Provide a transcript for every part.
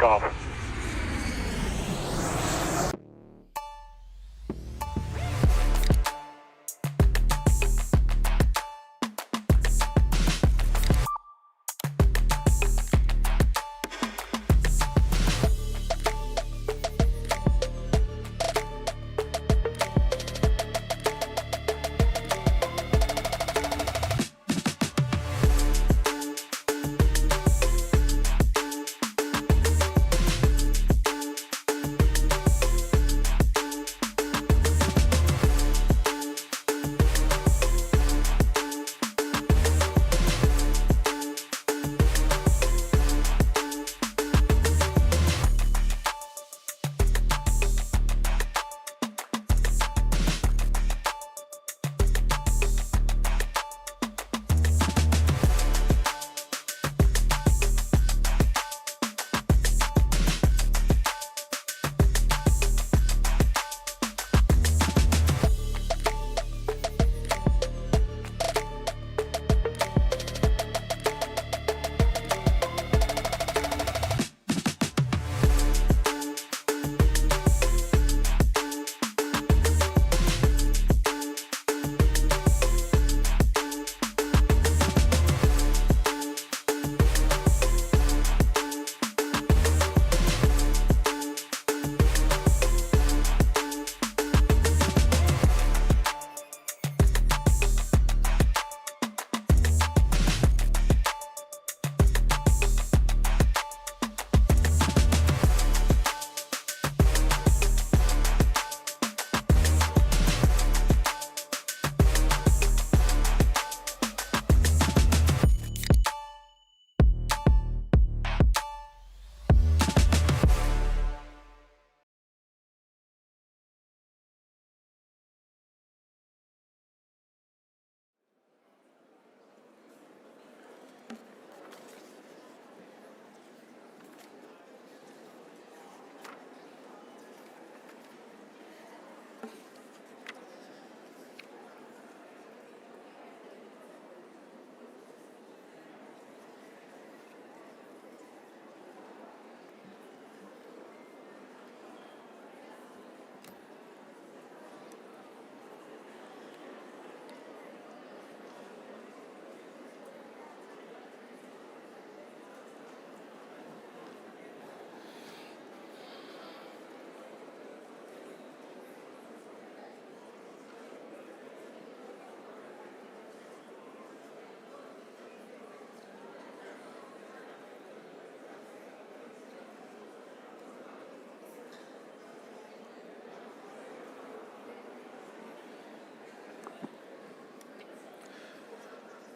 off.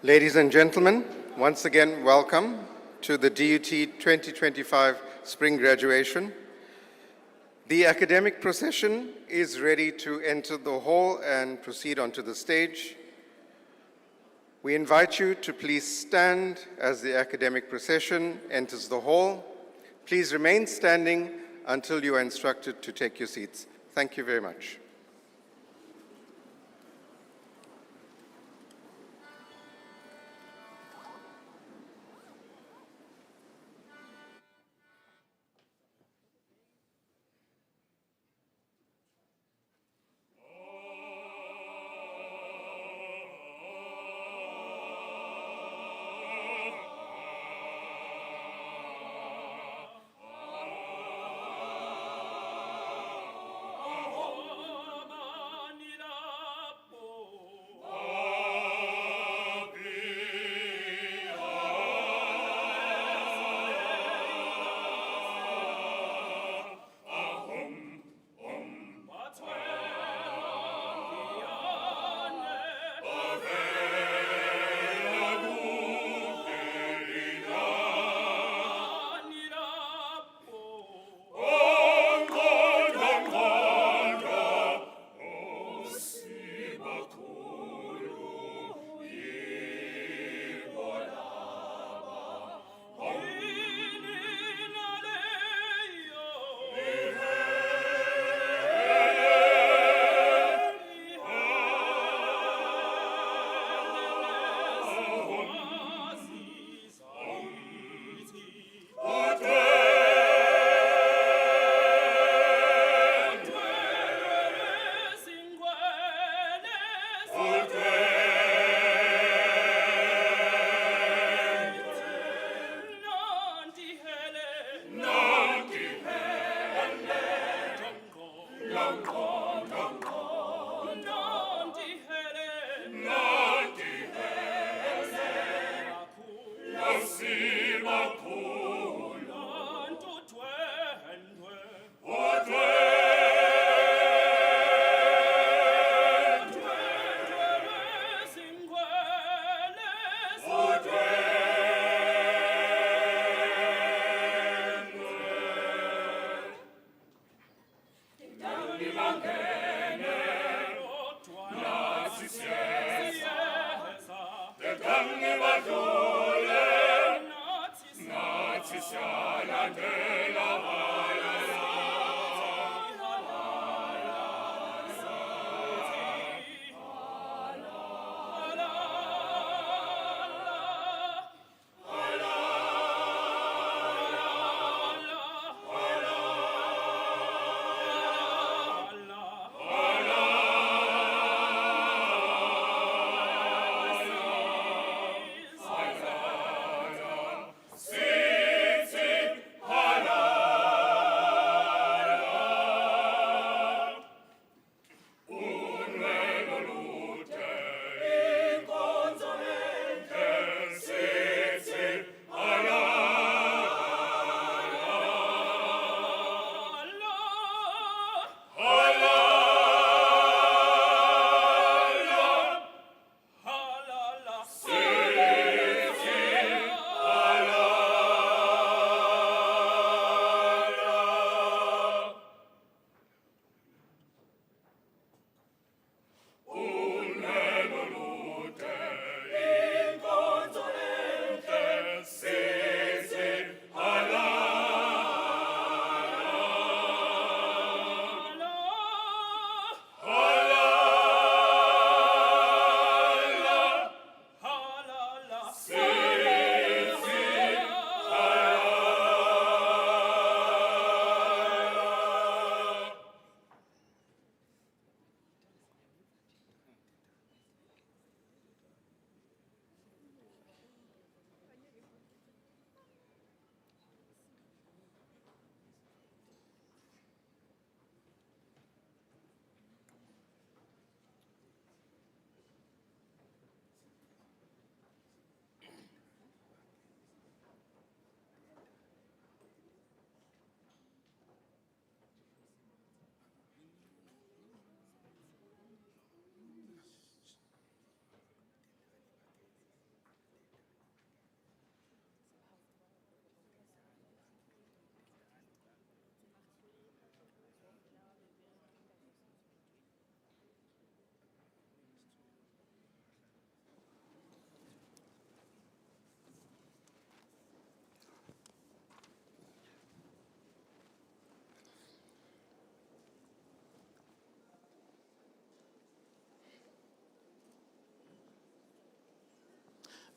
Ladies and gentlemen, once again, welcome to the DUT 2025 Spring Graduation. The academic procession is ready to enter the hall and proceed onto the stage. We invite you to please stand as the academic procession enters the hall. Please remain standing until you are instructed to take your seats. Thank you very much.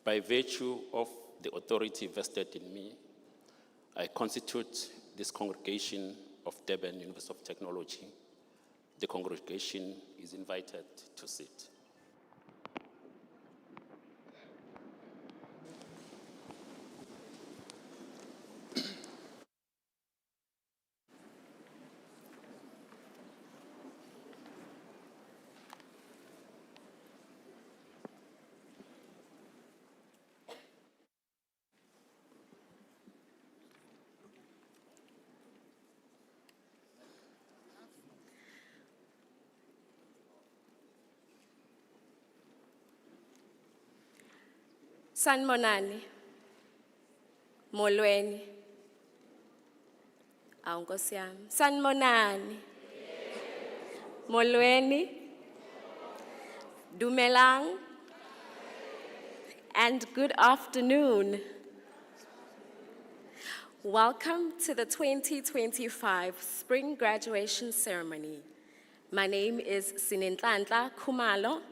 By virtue of the authority vested in me, I constitute this congregation of Durban University of Technology. The congregation is invited to sit. Sanmonani, molweni, Nkosi yami. Sanmonani, molweni, dumelang, and good afternoon. Welcome to the 2025 Spring Graduation Ceremony. My name is Sinenhlanhla Khumalo,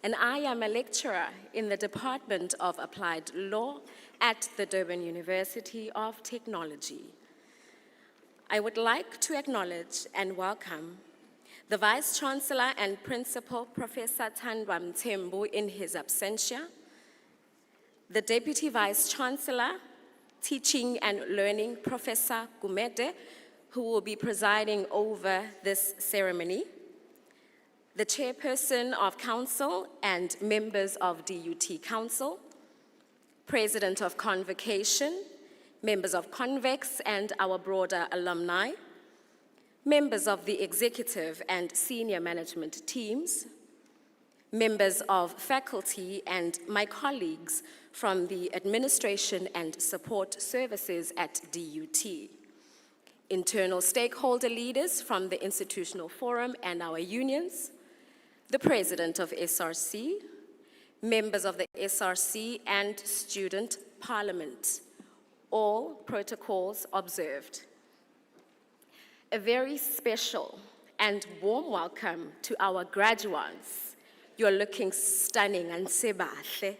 and I am a lecturer in the Department of Applied Law at the Durban University of Technology. I would like to acknowledge and welcome the Vice-Chancellor and Principal, Professor Thandwa Mthembu, in his absentia, the Deputy Vice-Chancellor, Teaching and Learning, Professor Gumede, who will be presiding over this ceremony, the Chairperson of Council and members of DUT Council, President of Convocation, members of Convex and our broader alumni, members of the executive and senior management teams, members of faculty and my colleagues from the administration and support services at DUT, internal stakeholder leaders from the institutional forum and our unions, the President of SRC, members of the SRC and Student Parliament, all protocols observed. A very special and warm welcome to our graduates. You're looking stunning and sebahle.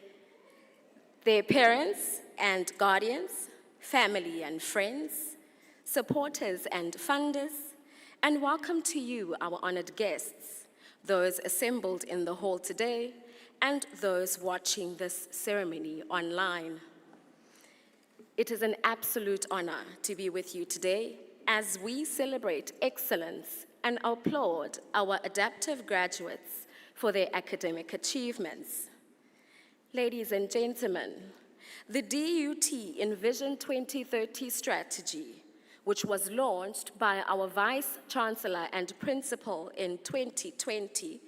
Their parents and guardians, family and friends, supporters and funders, and welcome to you, our honored guests, those assembled in the hall today, and those watching this ceremony online. It is an absolute honor to be with you today as we celebrate excellence and applaud our adaptive graduates for their academic achievements. Ladies and gentlemen, the DUT Envision 2030 strategy, which was launched by our Vice Chancellor and Principal in 2020,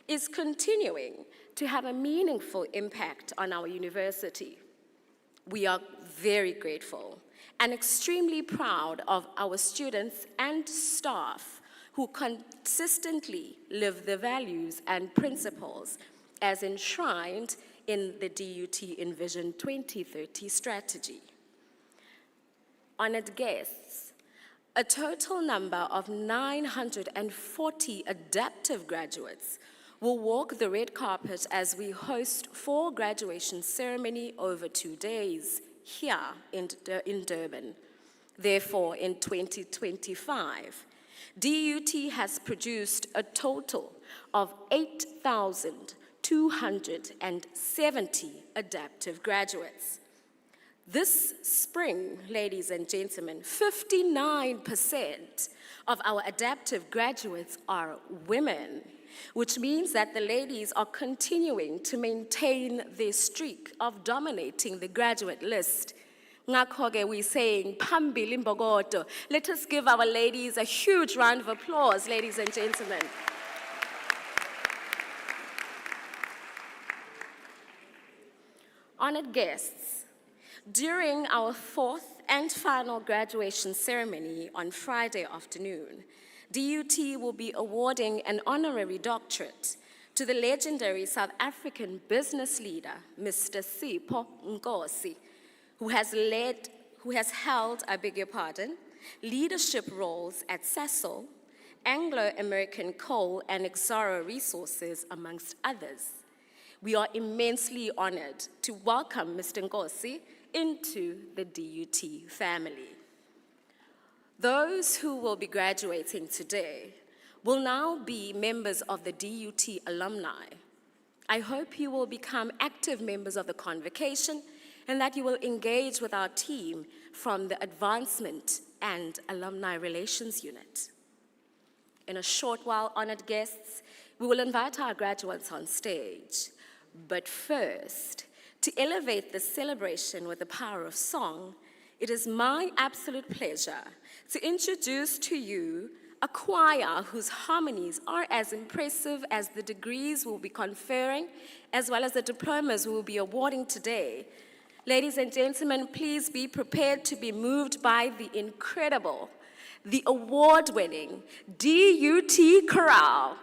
is continuing to have a meaningful impact on our university. We are very grateful and extremely proud of our students and staff who consistently live the values and principles as enshrined in the DUT Envision 2030 strategy. Honored guests, a total number of 940 adaptive graduates will walk the red carpet as we host 4 graduation ceremony over 2 days here in Durban. Therefore, in 2025, DUT has produced a total of 8,270 adaptive graduates. This spring, ladies and gentlemen, 59% of our adaptive graduates are women, which means that the ladies are continuing to maintain their streak of dominating the graduate list. Ngakho-ke we're saying, phambili mbokodo. Let us give our ladies a huge round of applause, ladies and gentlemen. Honored guests, during our 4th and final graduation ceremony on Friday afternoon, DUT will be awarding an honorary doctorate to the legendary South African business leader, Mr. Sipho Nkosi, who has held, leadership roles at Sasol, Anglo-American Coal, and Exxaro Resources, amongst others. We are immensely honored to welcome Mr. Nkosi into the DUT family. Those who will be graduating today will now be members of the DUT alumni. I hope you will become active members of the convocation and that you will engage with our team from the Advancement and Alumni Relations Unit. In a short while, honored guests, we will invite our graduates on stage. But first, to elevate the celebration with the power of song, it is my absolute pleasure to introduce to you a choir whose harmonies are as impressive as the degrees we'll be conferring, as well as the diplomas we will be awarding today. Ladies and gentlemen, please be prepared to be moved by the incredible, the award-winning DUT Chorale.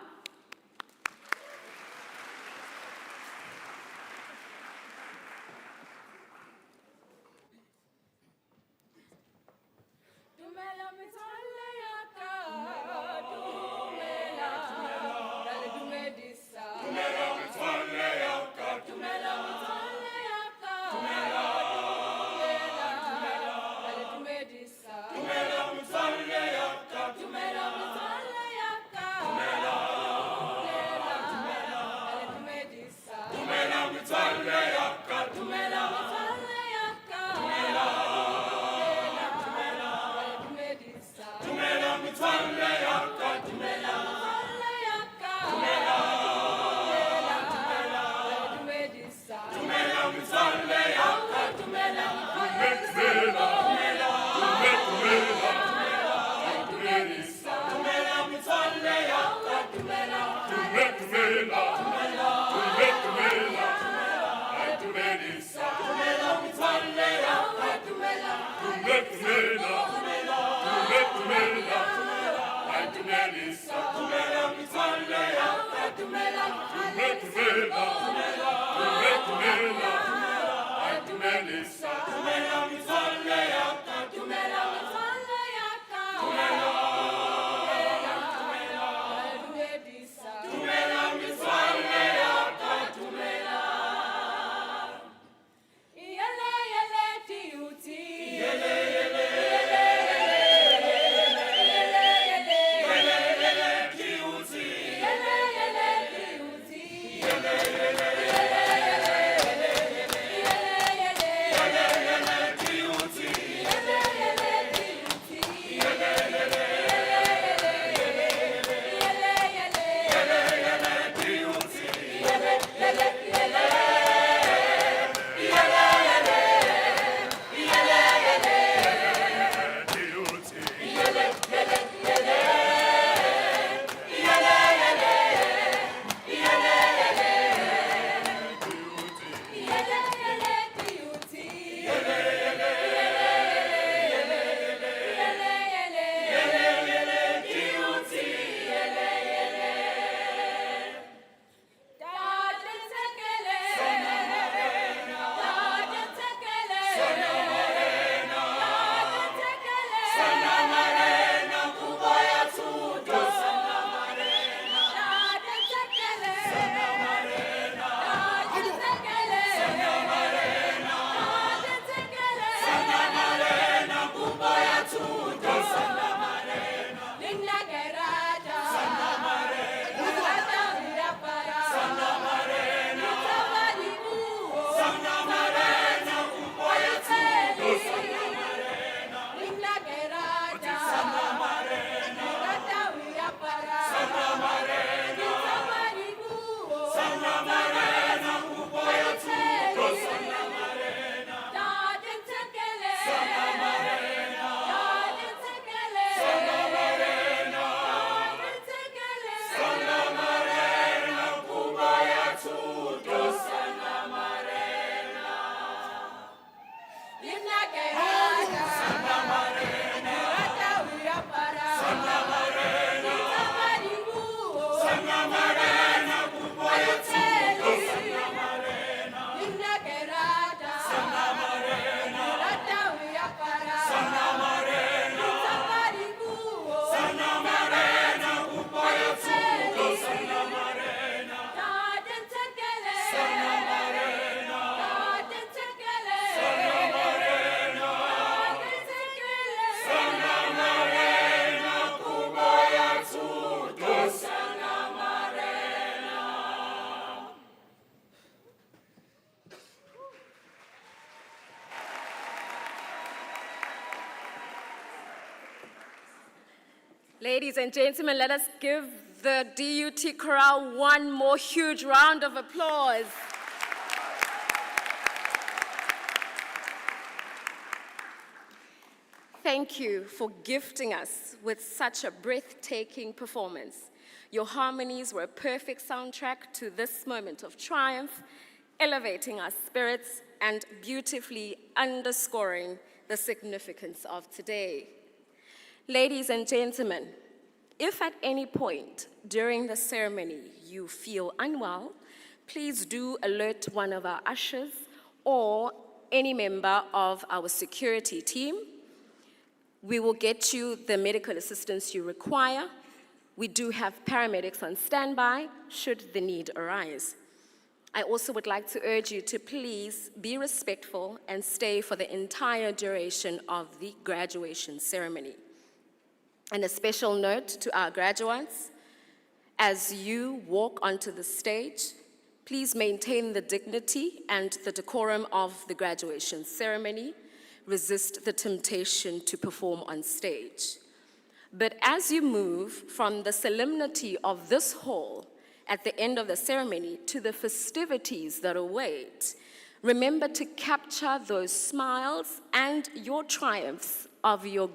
Ladies and gentlemen, let us give the DUT chorale one more huge round of applause. Thank you for gifting us with such a breathtaking performance. Your harmonies were a perfect soundtrack to this moment of triumph, elevating our spirits and beautifully underscoring the significance of today. Ladies and gentlemen, if at any point during the ceremony you feel unwell, please do alert one of our ushers or any member of our security team. We will get you the medical assistance you require. We do have paramedics on standby should the need arise. I also would like to urge you to please be respectful and stay for the entire duration of the graduation ceremony. And a special note to our graduates, as you walk onto the stage, please maintain the dignity and the decorum of the graduation ceremony. Resist the temptation to perform on stage. But as you move from the solemnity of this hall at the end of the ceremony to the festivities that await, remember to capture those smiles and your triumphs of your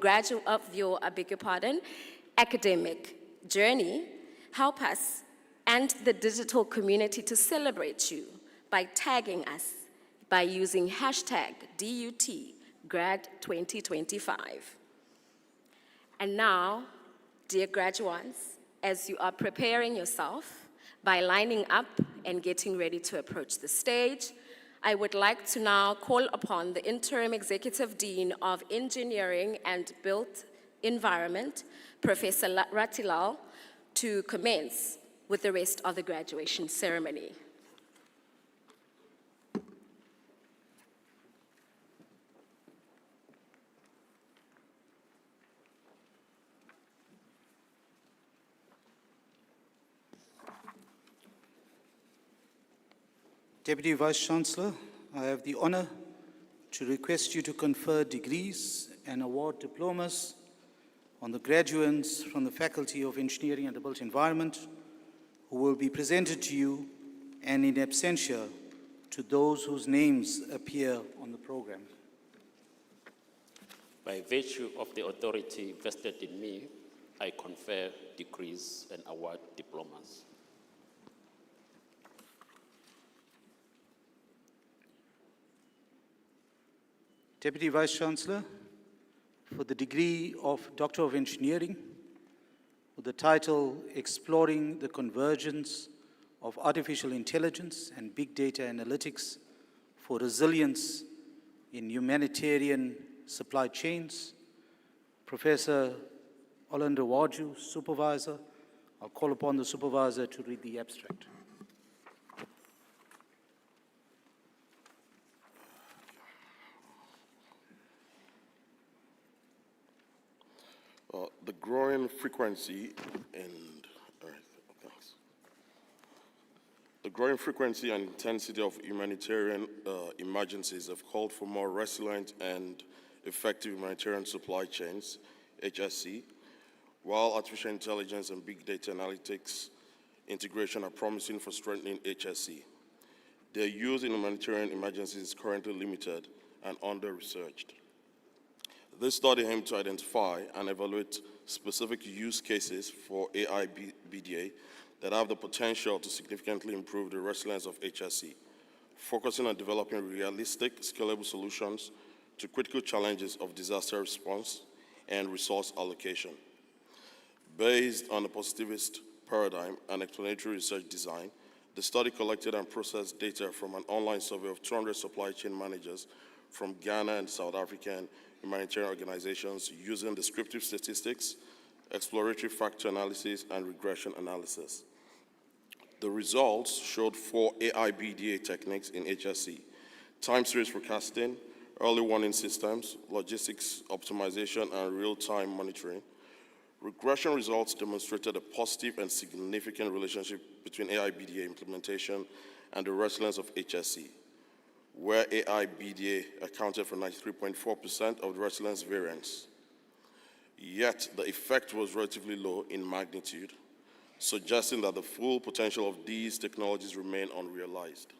academic journey. Help us and the digital community to celebrate you by tagging us by using hashtag DUTGrad2025. And now, dear graduates, as you are preparing yourself by lining up and getting ready to approach the stage, I would like to now call upon the Interim Executive Dean of Engineering and Built Environment, Professor Ratilal, to commence with the rest of the graduation ceremony. Deputy Vice-Chancellor, I have the honor to request you to confer degrees and award diplomas on the graduates from the Faculty of Engineering and the Built Environment who will be presented to you and in absentia to those whose names appear on the program. By virtue of the authority vested in me, I confer degrees and award diplomas. Deputy Vice-Chancellor, for the degree of Doctor of Engineering, with the title Exploring the Convergence of Artificial Intelligence and Big Data Analytics for Resilience in Humanitarian Supply Chains, Professor Olandrawaju, Supervisor. I'll call upon the Supervisor to read the abstract. The growing frequency and intensity of humanitarian emergencies have called for more resilient and effective humanitarian supply chains, HSC, while artificial intelligence and big data analytics integration are promising for strengthening HSC. Their use in humanitarian emergencies is currently limited and under-researched. This study aimed to identify and evaluate specific use cases for AI BDA that have the potential to significantly improve the resilience of HSC, focusing on developing realistic, scalable solutions to critical challenges of disaster response and resource allocation. Based on a positivist paradigm and explanatory research design, the study collected and processed data from an online survey of 200 supply chain managers from Ghana and South African humanitarian organizations using descriptive statistics, exploratory factor analysis, and regression analysis. The results showed 4 AIBDA techniques in HSE: time series forecasting, early warning systems, logistics optimization, and real-time monitoring. Regression results demonstrated a positive and significant relationship between AIBDA implementation and the resilience of HSE, where AIBDA accounted for 93.4% of the resilience variance. Yet, the effect was relatively low in magnitude, suggesting that the full potential of these technologies remain unrealized.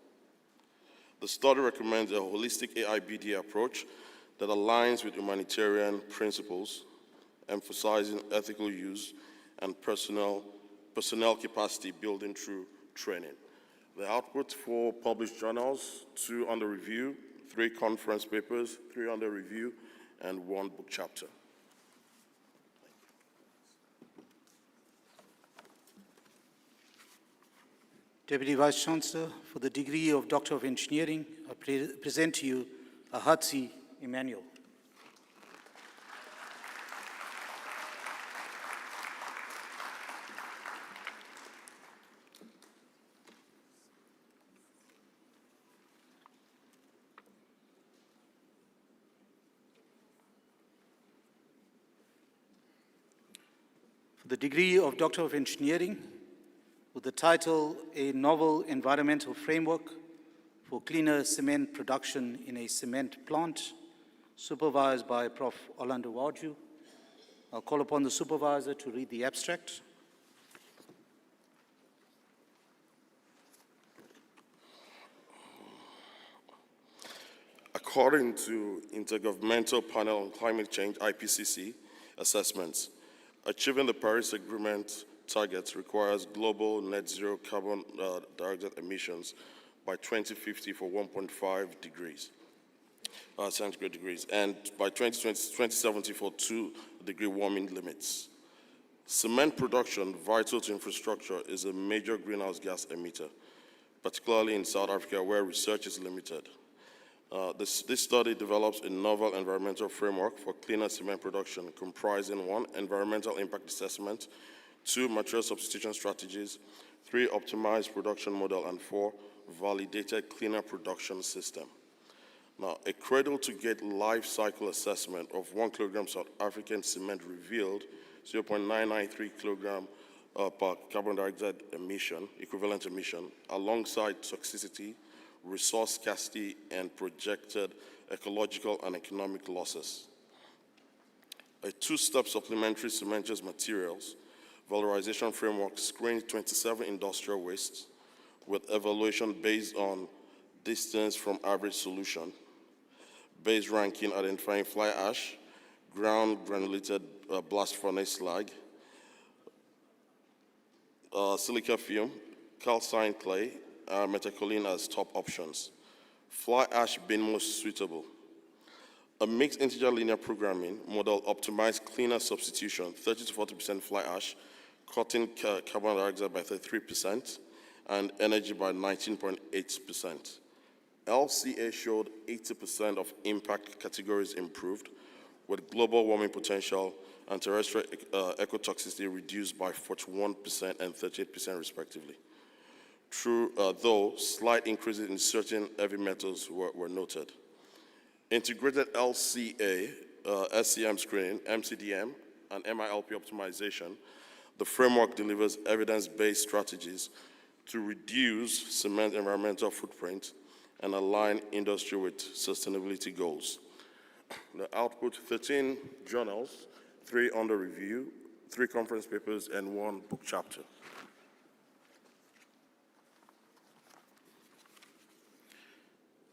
The study recommends a holistic AIBDA approach that aligns with humanitarian principles, emphasizing ethical use and personnel capacity building through training. The output: 4 published journals, 2 under review, 3 conference papers, 3 under review, and 1 book chapter. Deputy Vice-Chancellor, for the degree of Doctor of Engineering, I present to you Ahatsi Emmanuel. For the degree of Doctor of Engineering, with the title, A Novel Environmental Framework for Cleaner Cement Production in a Cement Plant, supervised by Prof. Orlando Waju. I'll call upon the supervisor to read the abstract. According to Intergovernmental Panel on Climate Change, IPCC, assessments, achieving the Paris Agreement targets requires global net zero carbon dioxide emissions by 2050 for 1.5 degrees, centigrade degrees, and by 2070 for 2-degree warming limits. Cement production, vital to infrastructure, is a major greenhouse gas emitter, particularly in South Africa, where research is limited. This study develops a novel environmental framework for cleaner cement production, comprising 1, environmental impact assessment, 2, material substitution strategies, 3, optimized production model, and 4, validated cleaner production system. Now, a cradle-to-gate life cycle assessment of 1 kilogram South African cement revealed 0.993 kilogram per carbon dioxide emission, equivalent emission, alongside toxicity, resource scarcity, and projected ecological and economic losses. A 2-step supplementary cementitious materials valorization framework screened 27 industrial wastes with evaluation based on distance from average solution, base ranking identifying fly ash, ground granulated blast furnace slag, silica fume, calcined clay, methacholine as top options. Fly ash being most suitable. A mixed integer linear programming model optimized cleaner substitution, 30 to 40% fly ash, cutting carbon dioxide by 33%, and energy by 19.8%. LCA showed 80% of impact categories improved, with global warming potential and terrestrial ecotoxicity reduced by 41% and 38% respectively. Though slight increases in certain heavy metals were noted. Integrated LCA, SCM screening, MCDM, and MILP optimization, the framework delivers evidence-based strategies to reduce cement environmental footprint and align industry with sustainability goals. The output: 13 journals, 3 under review, 3 conference papers, and 1 book chapter.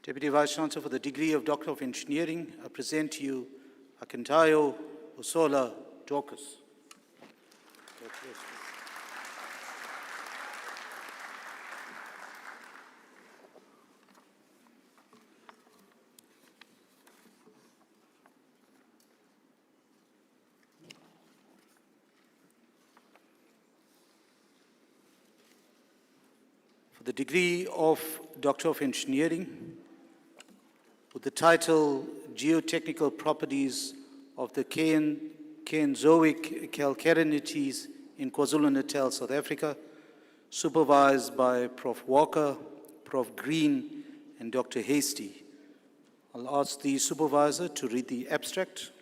Deputy Vice-Chancellor, for the degree of Doctor of Engineering, I present to you Akintayo Usola Dorcas. for the degree of Doctor of Engineering with the title Geotechnical Properties of the Cairnzoic Calcareinities in KwaZulu-Natal, South Africa, supervised by Prof. Walker, Prof. Green, and Dr. Hasty. I'll ask the supervisor to read the abstract.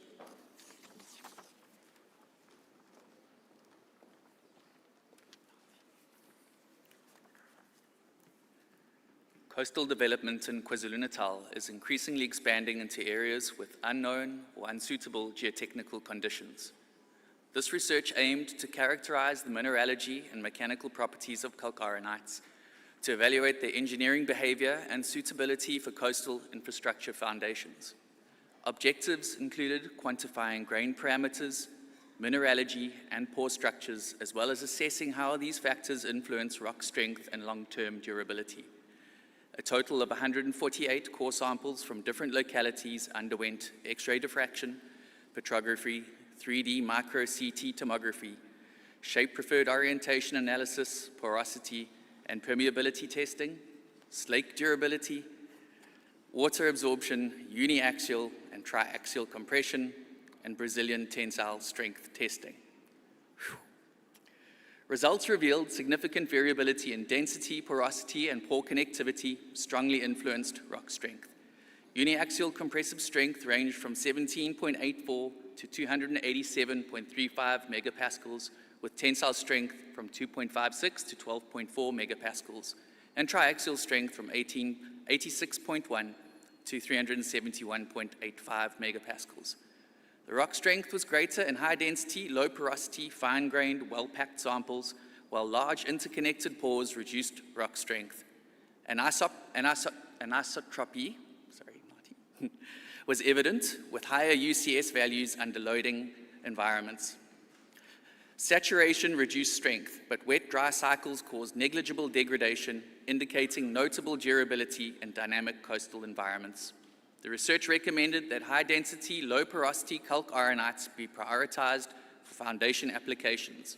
Coastal development in KwaZulu-Natal is increasingly expanding into areas with unknown or unsuitable geotechnical conditions. This research aimed to characterize the mineralogy and mechanical properties of calcarenites, to evaluate their engineering behavior and suitability for coastal infrastructure foundations. Objectives included quantifying grain parameters, mineralogy, and pore structures, as well as assessing how these factors influence rock strength and long-term durability. A total of 148 core samples from different localities underwent X-ray diffraction, petrography, 3D micro-CT tomography, shape-preferred orientation analysis, porosity and permeability testing, slake durability, water absorption, uniaxial and triaxial compression, and Brazilian tensile strength testing. Results revealed significant variability in density, porosity, and pore connectivity strongly influenced rock strength. Uniaxial compressive strength ranged from 17.84 to 287.35 megapascals, with tensile strength from 2.56 to 12.4 megapascals, and triaxial strength from 86.1 to 371.85 megapascals. The rock strength was greater in high-density, low-porosity, fine-grained, well-packed samples, while large interconnected pores reduced rock strength. Anisotropy was evident, with higher UCS values under loading environments. Saturation reduced strength, but wet-dry cycles caused negligible degradation, indicating notable durability in dynamic coastal environments. The research recommended that high-density, low-porosity calcarenites be prioritized for foundation applications,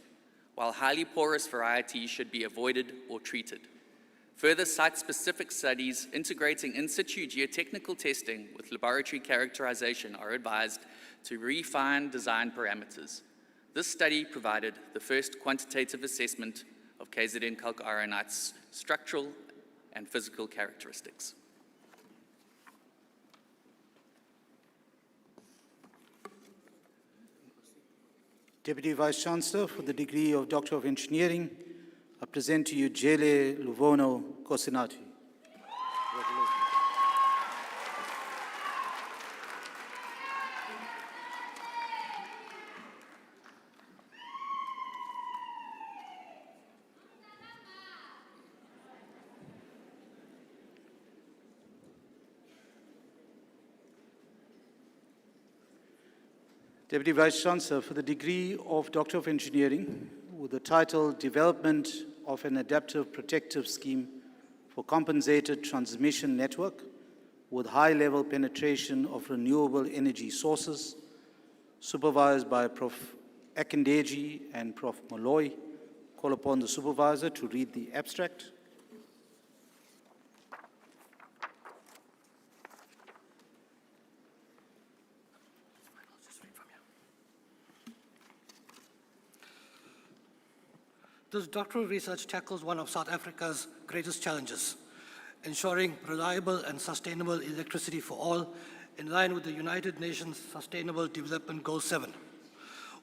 while highly porous varieties should be avoided or treated. Further site-specific studies integrating in-situ geotechnical testing with laboratory characterization are advised to refine design parameters. This study provided the first quantitative assessment of KZN calcarenites' structural and physical characteristics. Deputy Vice-Chancellor, for the degree of Doctor of Engineering, I present to you Jele Luvono Kosinati. Deputy Vice-Chancellor, for the degree of Doctor of Engineering, with the title Development of an Adaptive Protective Scheme for Compensated Transmission Network with High-Level Penetration of Renewable Energy Sources, supervised by Prof. Akindeji and Prof. Malloy. Call upon the supervisor to read the abstract. This doctoral research tackles one of South Africa's greatest challenges, ensuring reliable and sustainable electricity for all in line with the United Nations Sustainable Development Goal 7.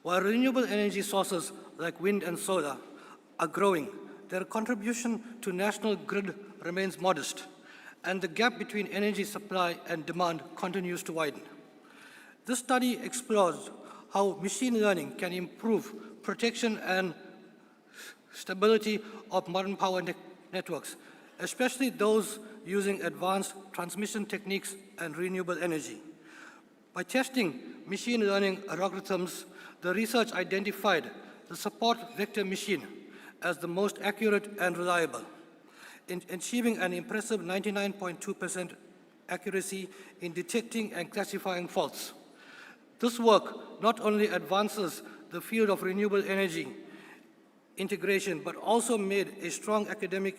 While renewable energy sources like wind and solar are growing, their contribution to national grid remains modest, and the gap between energy supply and demand continues to widen. This study explores how machine learning can improve protection and stability of modern power networks, especially those using advanced transmission techniques and renewable energy. By testing machine learning algorithms, the research identified the support vector machine as the most accurate and reliable, in achieving an impressive 99.2% accuracy in detecting and classifying faults. This work not only advances the field of renewable energy integration, but also made a strong academic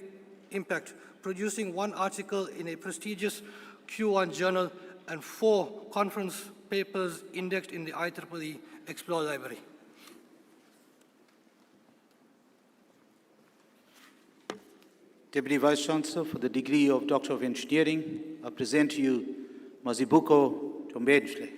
impact, producing 1 article in a prestigious Q1 journal and 4 conference papers indexed in the IEEE Explore Library. Deputy Vice-Chancellor, for the degree of Doctor of Engineering, I present to you Mazibuko Tombedle.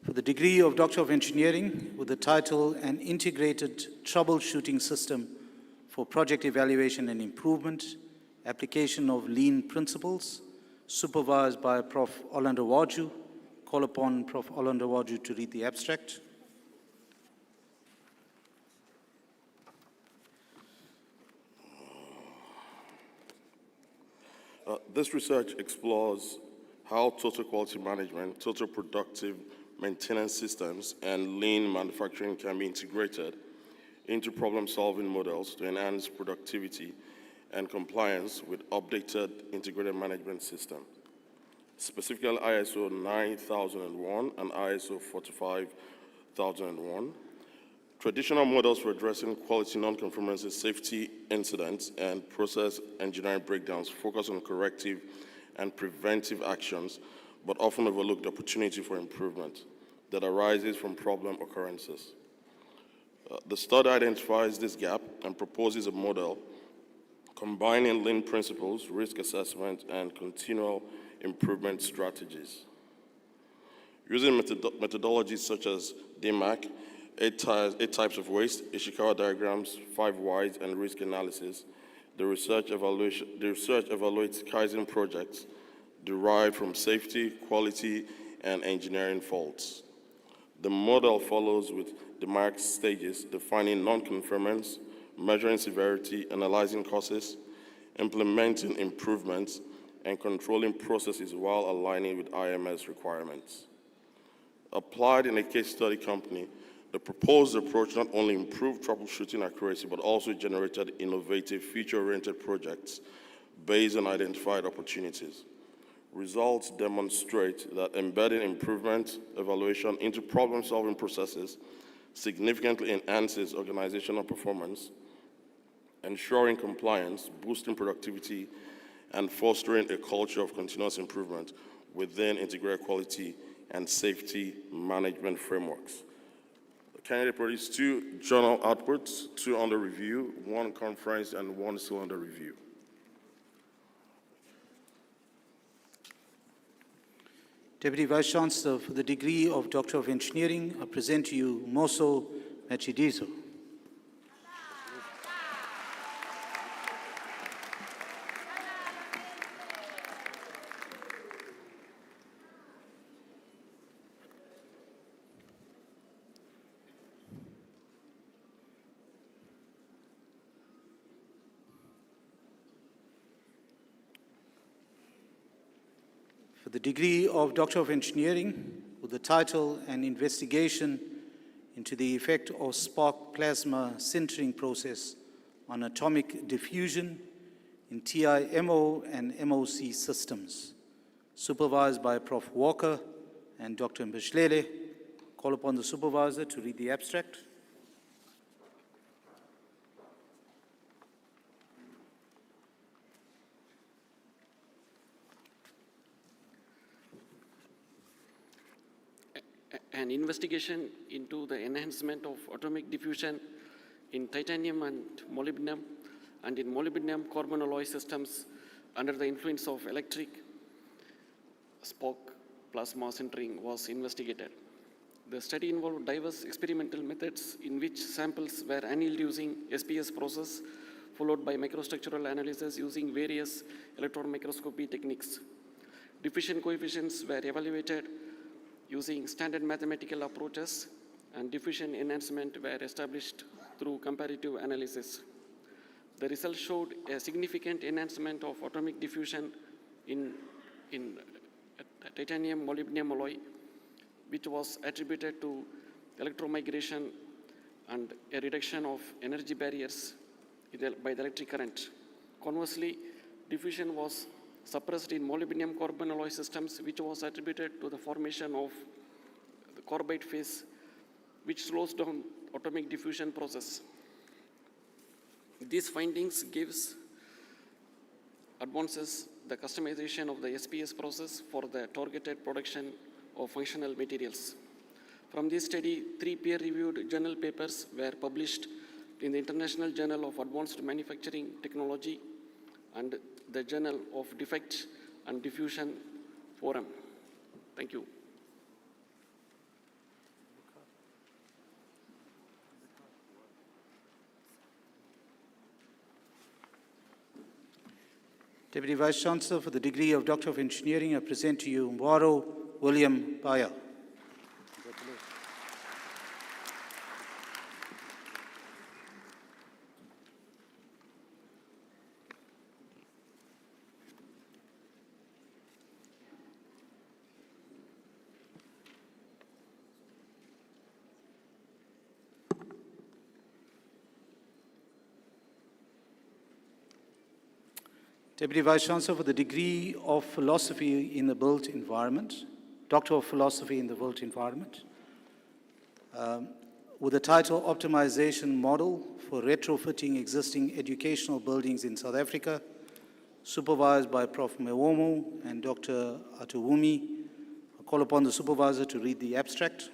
For the degree of Doctor of Engineering with the title An Integrated Troubleshooting System for Project Evaluation and Improvement, Application of Lean Principles, supervised by Prof. Orlando Waju. Call upon Prof. Orlando Waju to read the abstract. This research explores how total quality management, total productive maintenance systems, and lean manufacturing can be integrated into problem-solving models to enhance productivity and compliance with updated integrated management system, specifically ISO 9001 and ISO 45001. Traditional models for addressing quality non-conformances, safety incidents, and process engineering breakdowns focus on corrective and preventive actions, but often overlook the opportunity for improvement that arises from problem occurrences. The study identifies this gap and proposes a model combining lean principles, risk assessment, and continual improvement strategies. Using methodologies such as DMAC, 8 types of waste, Ishikawa diagrams, 5 whys, and risk analysis, the research evaluates Kaizen projects derived from safety, quality, and engineering faults. The model follows with the DMAC stages, defining non-conformance, measuring severity, analyzing causes, implementing improvements, and controlling processes while aligning with IMS requirements. Applied in a case study company, the proposed approach not only improved troubleshooting accuracy, but also generated innovative, future-oriented projects based on identified opportunities. Results demonstrate that embedding improvement evaluation into problem-solving processes significantly enhances organizational performance, ensuring compliance, boosting productivity, and fostering a culture of continuous improvement within integrated quality and safety management frameworks. The candidate produced 2 journal outputs, 2 under review, 1 conference, and 1 still under review. Deputy Vice-Chancellor, for the degree of Doctor of Engineering, I present to you Moso Machidiso. For the degree of Doctor of Engineering, with the title An Investigation into the Effect of Spark Plasma Sintering Process on Atomic Diffusion in TIMO and MOC Systems, supervised by Prof. Walker and Dr. Mbishlele. Call upon the supervisor to read the abstract. An investigation into the enhancement of atomic diffusion in titanium and in molybdenum carbon alloy systems under the influence of electric spark plasma sintering was investigated. The study involved diverse experimental methods in which samples were annealed using SPS process, followed by microstructural analysis using various electron microscopy techniques. Diffusion coefficients were evaluated using standard mathematical approaches, and diffusion enhancement were established through comparative analysis. The results showed a significant enhancement of atomic diffusion in titanium molybdenum alloy, which was attributed to electromigration and a reduction of energy barriers by the electric current. Conversely, diffusion was suppressed in molybdenum carbon alloy systems, which was attributed to the formation of the carbide phase, which slows down atomic diffusion process. These findings gives advances the customization of the SPS process for the targeted production of functional materials. From this study, 3 peer-reviewed journal papers were published in the International Journal of Advanced Manufacturing Technology and the Journal of Defect and Diffusion Forum. Thank you. Deputy Vice-Chancellor for the degree of Doctor of Engineering, I present to you Mwaro William Baya. Deputy Vice-Chancellor for the degree of Philosophy in the Built Environment, Doctor of Philosophy in the Built Environment, with the title Optimization Model for Retrofitting Existing Educational Buildings in South Africa, supervised by Prof. Mewomo and Dr. Atuwumi. I call upon the supervisor to read the abstract.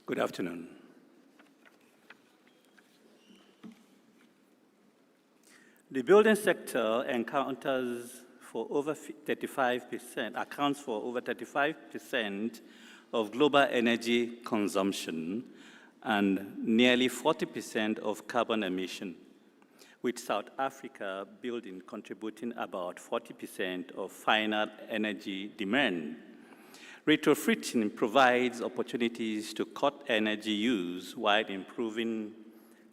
Good afternoon. The building sector accounts for over 35% of global energy consumption and nearly 40% of carbon emission, with South Africa building contributing about 40% of final energy demand. Retrofitting provides opportunities to cut energy use while improving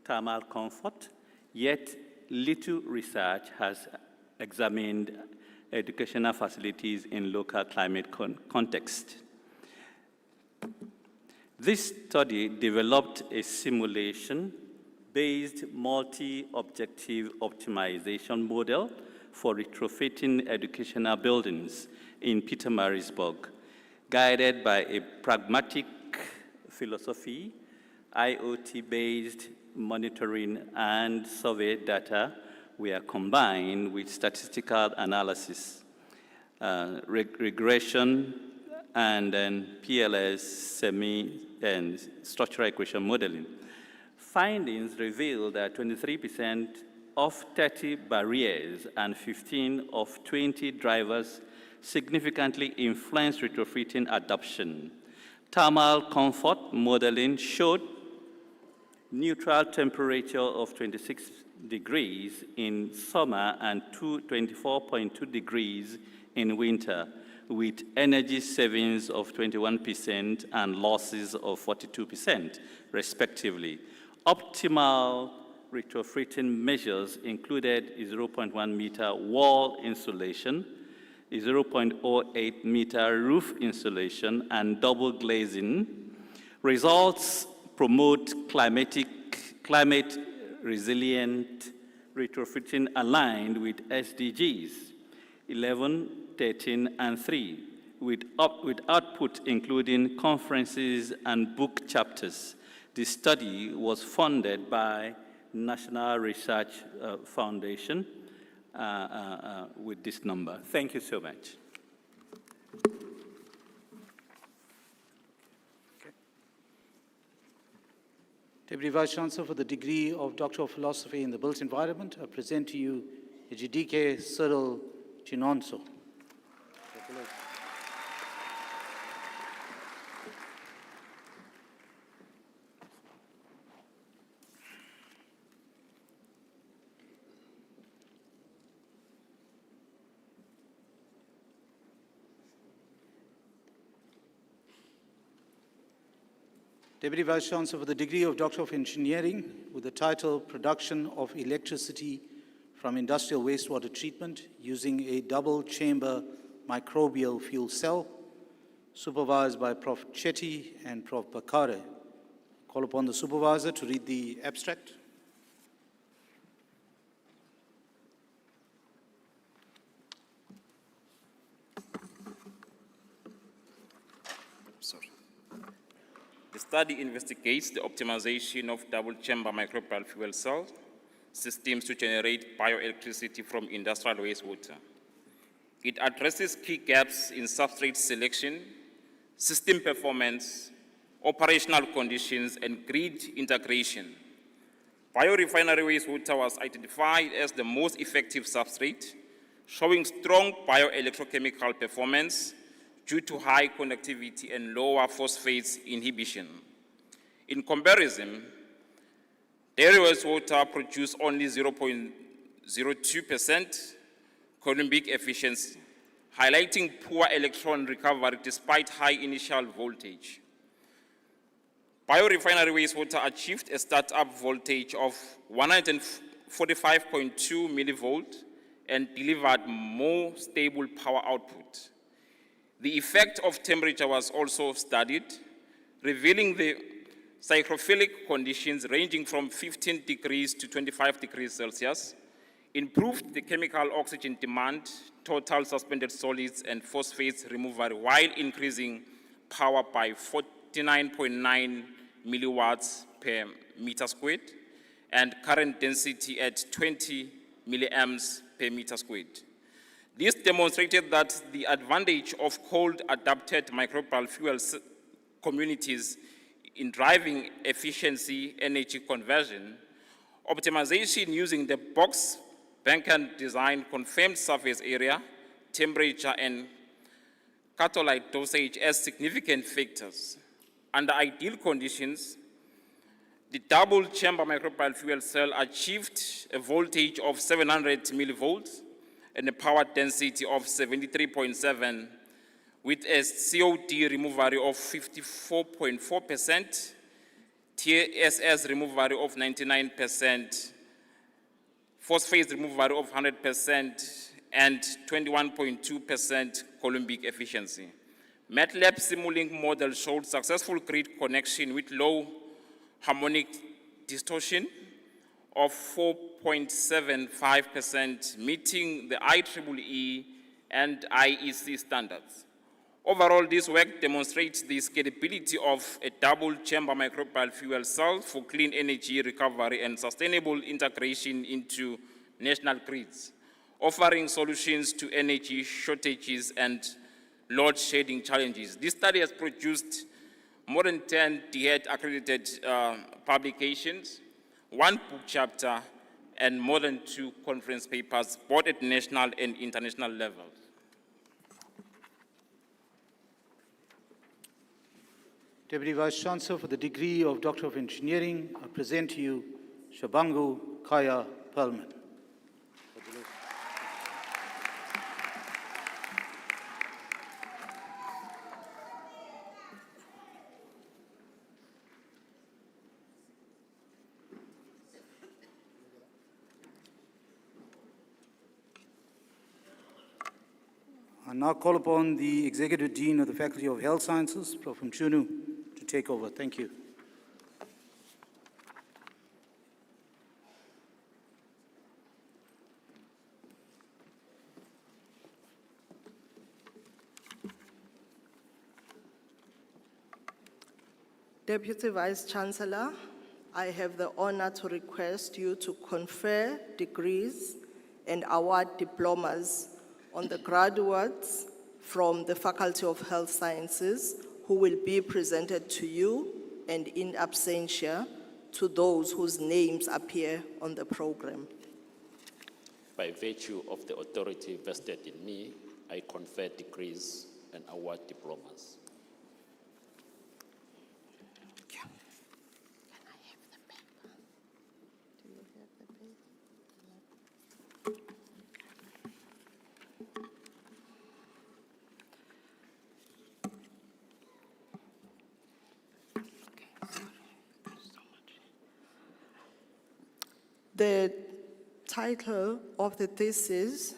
thermal comfort, yet little research has examined educational facilities in local climate context. This study developed a simulation-based multi-objective optimization model for retrofitting educational buildings in Pietermaritzburg, guided by a pragmatic philosophy, IoT-based monitoring and survey data were combined with statistical analysis, regression, and then PLS, and structural equation modeling. Findings reveal that 23% of 30 barriers and 15 of 20 drivers significantly influence retrofitting adoption. Thermal comfort modeling showed neutral temperature of 26 degrees in summer and 24.2 degrees in winter, with energy savings of 21% and losses of 42%, respectively. Optimal retrofitting measures included a 0.1 meter wall insulation, a 0.08 meter roof insulation, and double glazing. Results promote climate resilient retrofitting aligned with SDGs 11, 13, and 3, with output including conferences and book chapters. The study was funded by National Research Foundation with this number. Thank you so much. Deputy Vice-Chancellor for the degree of Doctor of Philosophy in the Built Environment, I present to you Ejidike Cyril Chinonso. Deputy Vice-Chancellor for the degree of Doctor of Engineering with the title Production of Electricity from Industrial Wastewater Treatment using a double-chamber microbial fuel cell, supervised by Prof. Chetty and Prof. Bakare. Call upon the supervisor to read the abstract. The study investigates the optimization of double-chamber microbial fuel cell systems to generate bioelectricity from industrial wastewater. It addresses key gaps in substrate selection, system performance, operational conditions, and grid integration. Biorefinery wastewater was identified as the most effective substrate, showing strong bioelectrochemical performance due to high conductivity and lower phosphates inhibition. In comparison, dairy wastewater produced only 0.02% Coulombic efficiency, highlighting poor electron recovery despite high initial voltage. Biorefinery wastewater achieved a startup voltage of 145.2 millivolts and delivered more stable power output. The effect of temperature was also studied, revealing the psychrophilic conditions ranging from 15 degrees to 25 degrees Celsius, improved the chemical oxygen demand, total suspended solids, and phosphates removal while increasing power by 49.9 milliwatts per meter squared and current density at 20 milliamps per meter squared. This demonstrated that the advantage of cold-adapted microbial fuel communities in driving efficiency energy conversion, optimization using the box Bankan design confirmed surface area, temperature, and catalyte dosage as significant factors. Under ideal conditions, the double-chamber microbial fuel cell achieved a voltage of 700 millivolts and a power density of 73.7 with a COD removal of 54.4%, TSS removal of 99%, phosphate removal of 100%, and 21.2% Coulombic efficiency. MATLAB Simulink model showed successful grid connection with low harmonic distortion of 4.75%, meeting the IEEE and IEC standards. Overall, this work demonstrates the scalability of a double-chamber microbial fuel cell for clean energy recovery and sustainable integration into national grids, offering solutions to energy shortages and load shedding challenges. This study has produced more than 10 DUT accredited publications, 1 book chapter, and more than 2 conference papers, both at national and international levels. Deputy Vice-Chancellor for the degree of Doctor of Engineering, I present to you Shabangu Kaya Perlman. I now call upon the Executive Dean of the Faculty of Health Sciences, Prof. Mchunu, to take over. Thank you. Deputy Vice-Chancellor, I have the honor to request you to confer degrees and award diplomas on the graduates from the Faculty of Health Sciences who will be presented to you and in absentia to those whose names appear on the program. By virtue of the authority vested in me, I confer degrees and award diplomas. The title of the thesis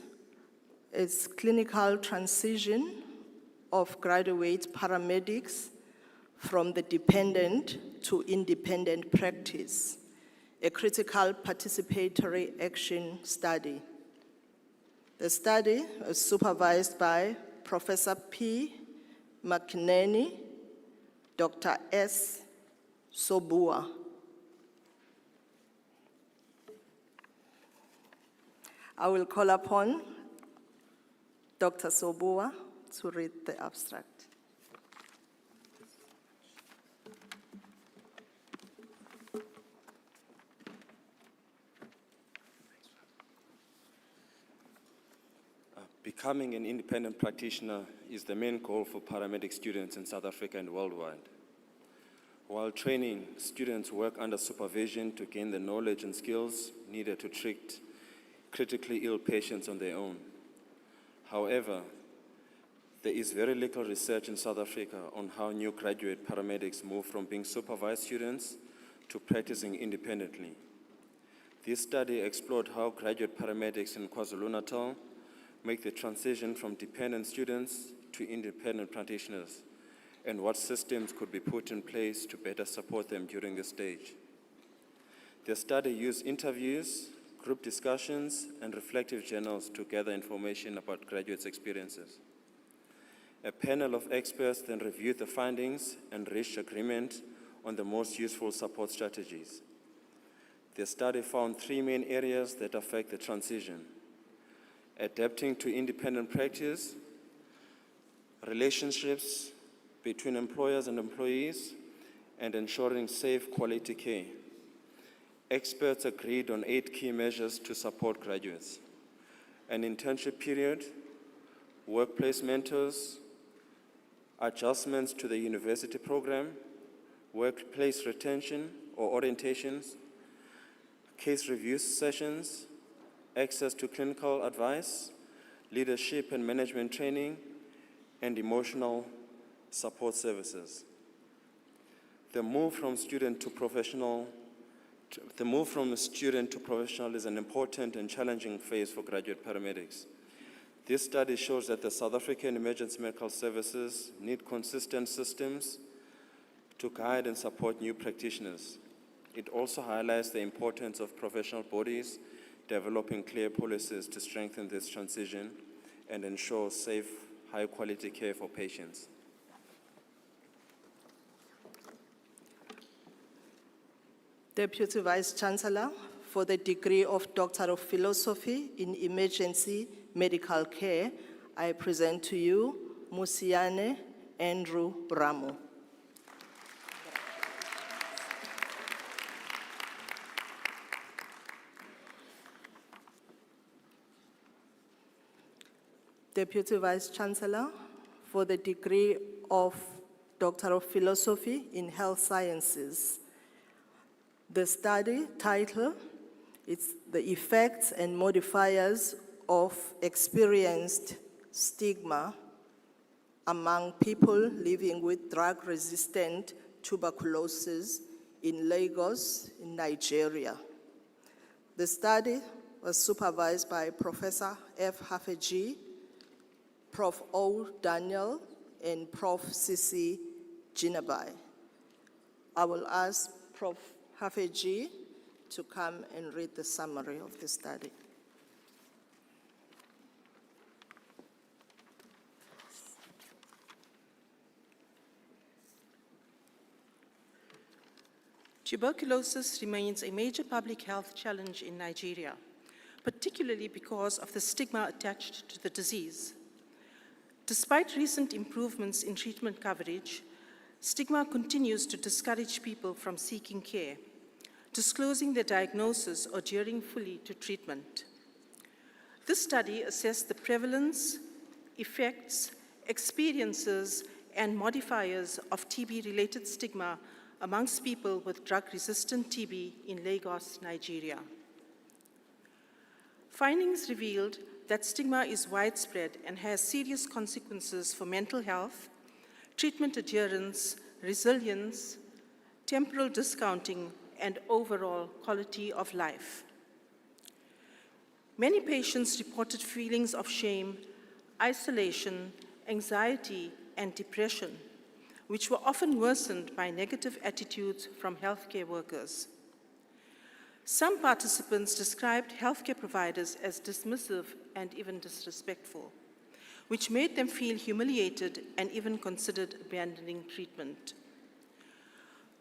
is Clinical Transition of Graduate Paramedics from the Dependent to Independent Practice, a critical participatory action study. The study was supervised by Professor P. McNerney, Dr. S. Sobua. I will call upon Dr. Sobua to read the abstract. Becoming an independent practitioner is the main goal for paramedic students in South Africa and worldwide. While training, students work under supervision to gain the knowledge and skills needed to treat critically ill patients on their own. However, there is very little research in South Africa on how new graduate paramedics move from being supervised students to practicing independently. This study explored how graduate paramedics in KwaZulu-Natal make the transition from dependent students to independent practitioners, and what systems could be put in place to better support them during this stage. The study used interviews, group discussions, and reflective journals to gather information about graduates' experiences. A panel of experts then reviewed the findings and reached agreement on the most useful support strategies. The study found 3 main areas that affect the transition: adapting to independent practice, relationships between employers and employees, and ensuring safe, quality care. Experts agreed on 8 key measures to support graduates: an internship period, workplace mentors, adjustments to the university program, workplace retention or orientations, case review sessions, access to clinical advice, leadership and management training, and emotional support services. The move from student to professional is an important and challenging phase for graduate paramedics. This study shows that the South African emergency medical services need consistent systems to guide and support new practitioners. It also highlights the importance of professional bodies developing clear policies to strengthen this transition and ensure safe, high-quality care for patients. Deputy Vice-Chancellor, for the degree of Doctor of Philosophy in Emergency Medical Care, I present to you Musiane Andrew Ramo. Deputy Vice-Chancellor, for the degree of Doctor of Philosophy in Health Sciences. The study title is The Effects and Modifiers of Experienced Stigma Among People Living with Drug-Resistant Tuberculosis in Lagos, in Nigeria. The study was supervised by Professor F. Hafeji, Prof. O. Daniel, and Prof. C.C. Jinabai. I will ask Prof. Hafeji to come and read the summary of the study. Tuberculosis remains a major public health challenge in Nigeria, particularly because of the stigma attached to the disease. Despite recent improvements in treatment coverage, stigma continues to discourage people from seeking care, disclosing their diagnosis or adhering fully to treatment. This study assessed the prevalence, effects, experiences, and modifiers of TB-related stigma amongst people with drug-resistant TB in Lagos, Nigeria. Findings revealed that stigma is widespread and has serious consequences for mental health, treatment adherence, resilience, temporal discounting, and overall quality of life. Many patients reported feelings of shame, isolation, anxiety, and depression, which were often worsened by negative attitudes from healthcare workers. Some participants described healthcare providers as dismissive and even disrespectful, which made them feel humiliated and even considered abandoning treatment.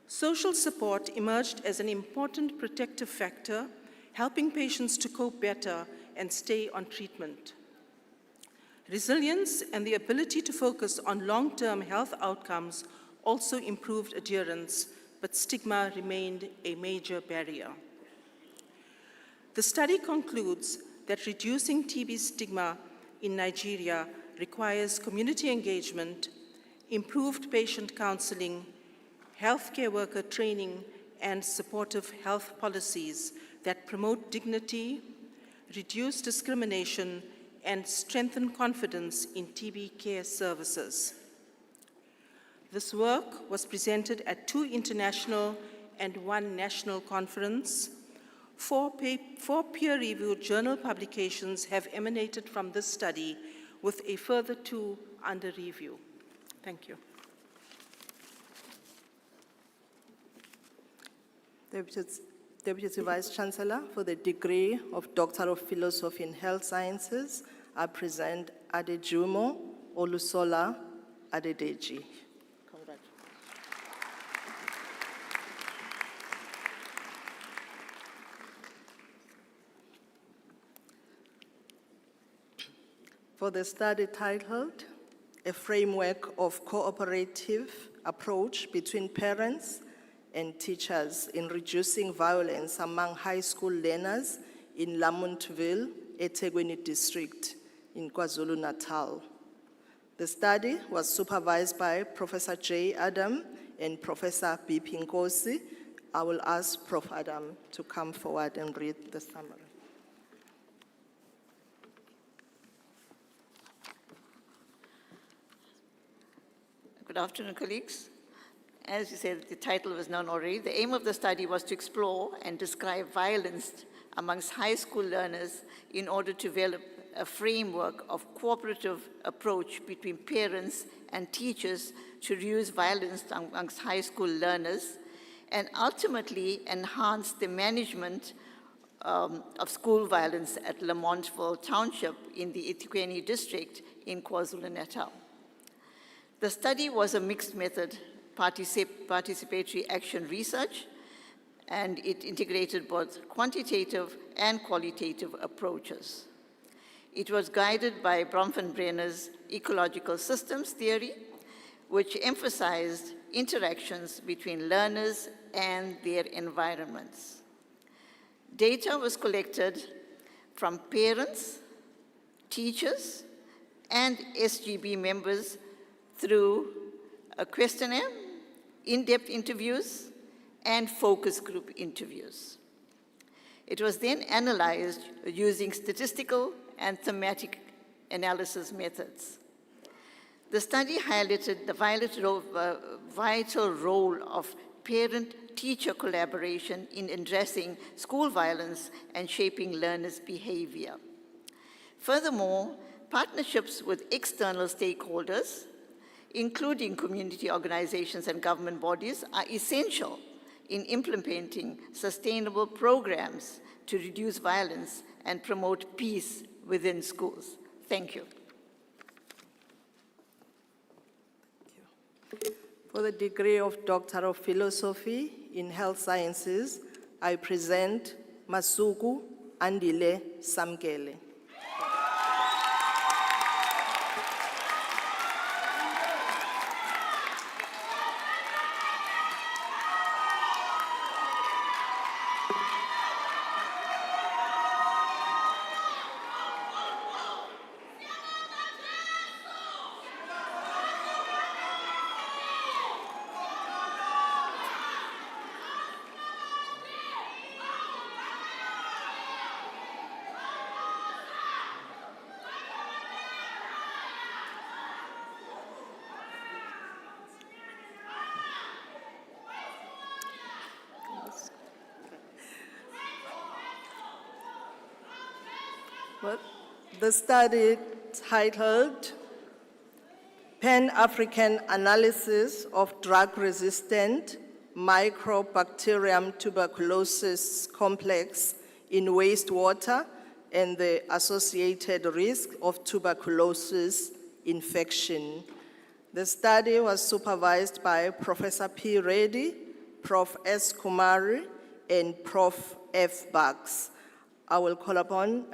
Social support emerged as an important protective factor, helping patients to cope better and stay on treatment. Resilience and the ability to focus on long-term health outcomes also improved adherence, but stigma remained a major barrier. The study concludes that reducing TB stigma in Nigeria requires community engagement, improved patient counseling, healthcare worker training, and supportive health policies that promote dignity, reduce discrimination, and strengthen confidence in TB care services. This work was presented at 2 international and 1 national conference. 4 peer-reviewed journal publications have emanated from this study, with a further 2 under review. Thank you. Deputy Vice-Chancellor, for the degree of Doctor of Philosophy in Health Sciences, I present Adejumo Olusola Adedeji. Congratulations. For the study titled, A Framework of Cooperative Approach Between Parents and Teachers in Reducing Violence Among High School Learners in Lamontville, eThekwini District in KwaZulu-Natal. The study was supervised by Professor J. Adam and Professor B. Pinkosi. I will ask Prof. Adam to come forward and read the summary. Good afternoon, colleagues. As you said, the title was known already. The aim of the study was to explore and describe violence amongst high school learners in order to develop a framework of cooperative approach between parents and teachers to reduce violence amongst high school learners and ultimately enhance the management of school violence at Lamontville Township in the eThekwini District in KwaZulu-Natal. The study was a mixed method participatory action research, and it integrated both quantitative and qualitative approaches. It was guided by Bronfenbrenner's ecological systems theory, which emphasized interactions between learners and their environments. Data was collected from parents, teachers, and SGB members through a questionnaire, in-depth interviews, and focus group interviews. It was then analyzed using statistical and thematic analysis methods. The study highlighted the vital role of parent-teacher collaboration in addressing school violence and shaping learners' behavior. Furthermore, partnerships with external stakeholders, including community organizations and government bodies, are essential in implementing sustainable programs to reduce violence and promote peace within schools. Thank you. For the degree of Doctor of Philosophy in Health Sciences, I present Masuku Andile Samkele. Well, the study titled Pan-African Analysis of Drug-Resistant Mycobacterium Tuberculosis Complex in Wastewater and the Associated Risk of Tuberculosis Infection. The study was supervised by Professor P. Reddy, Prof. S. Kumari, and Prof. F. Bucks. I will call upon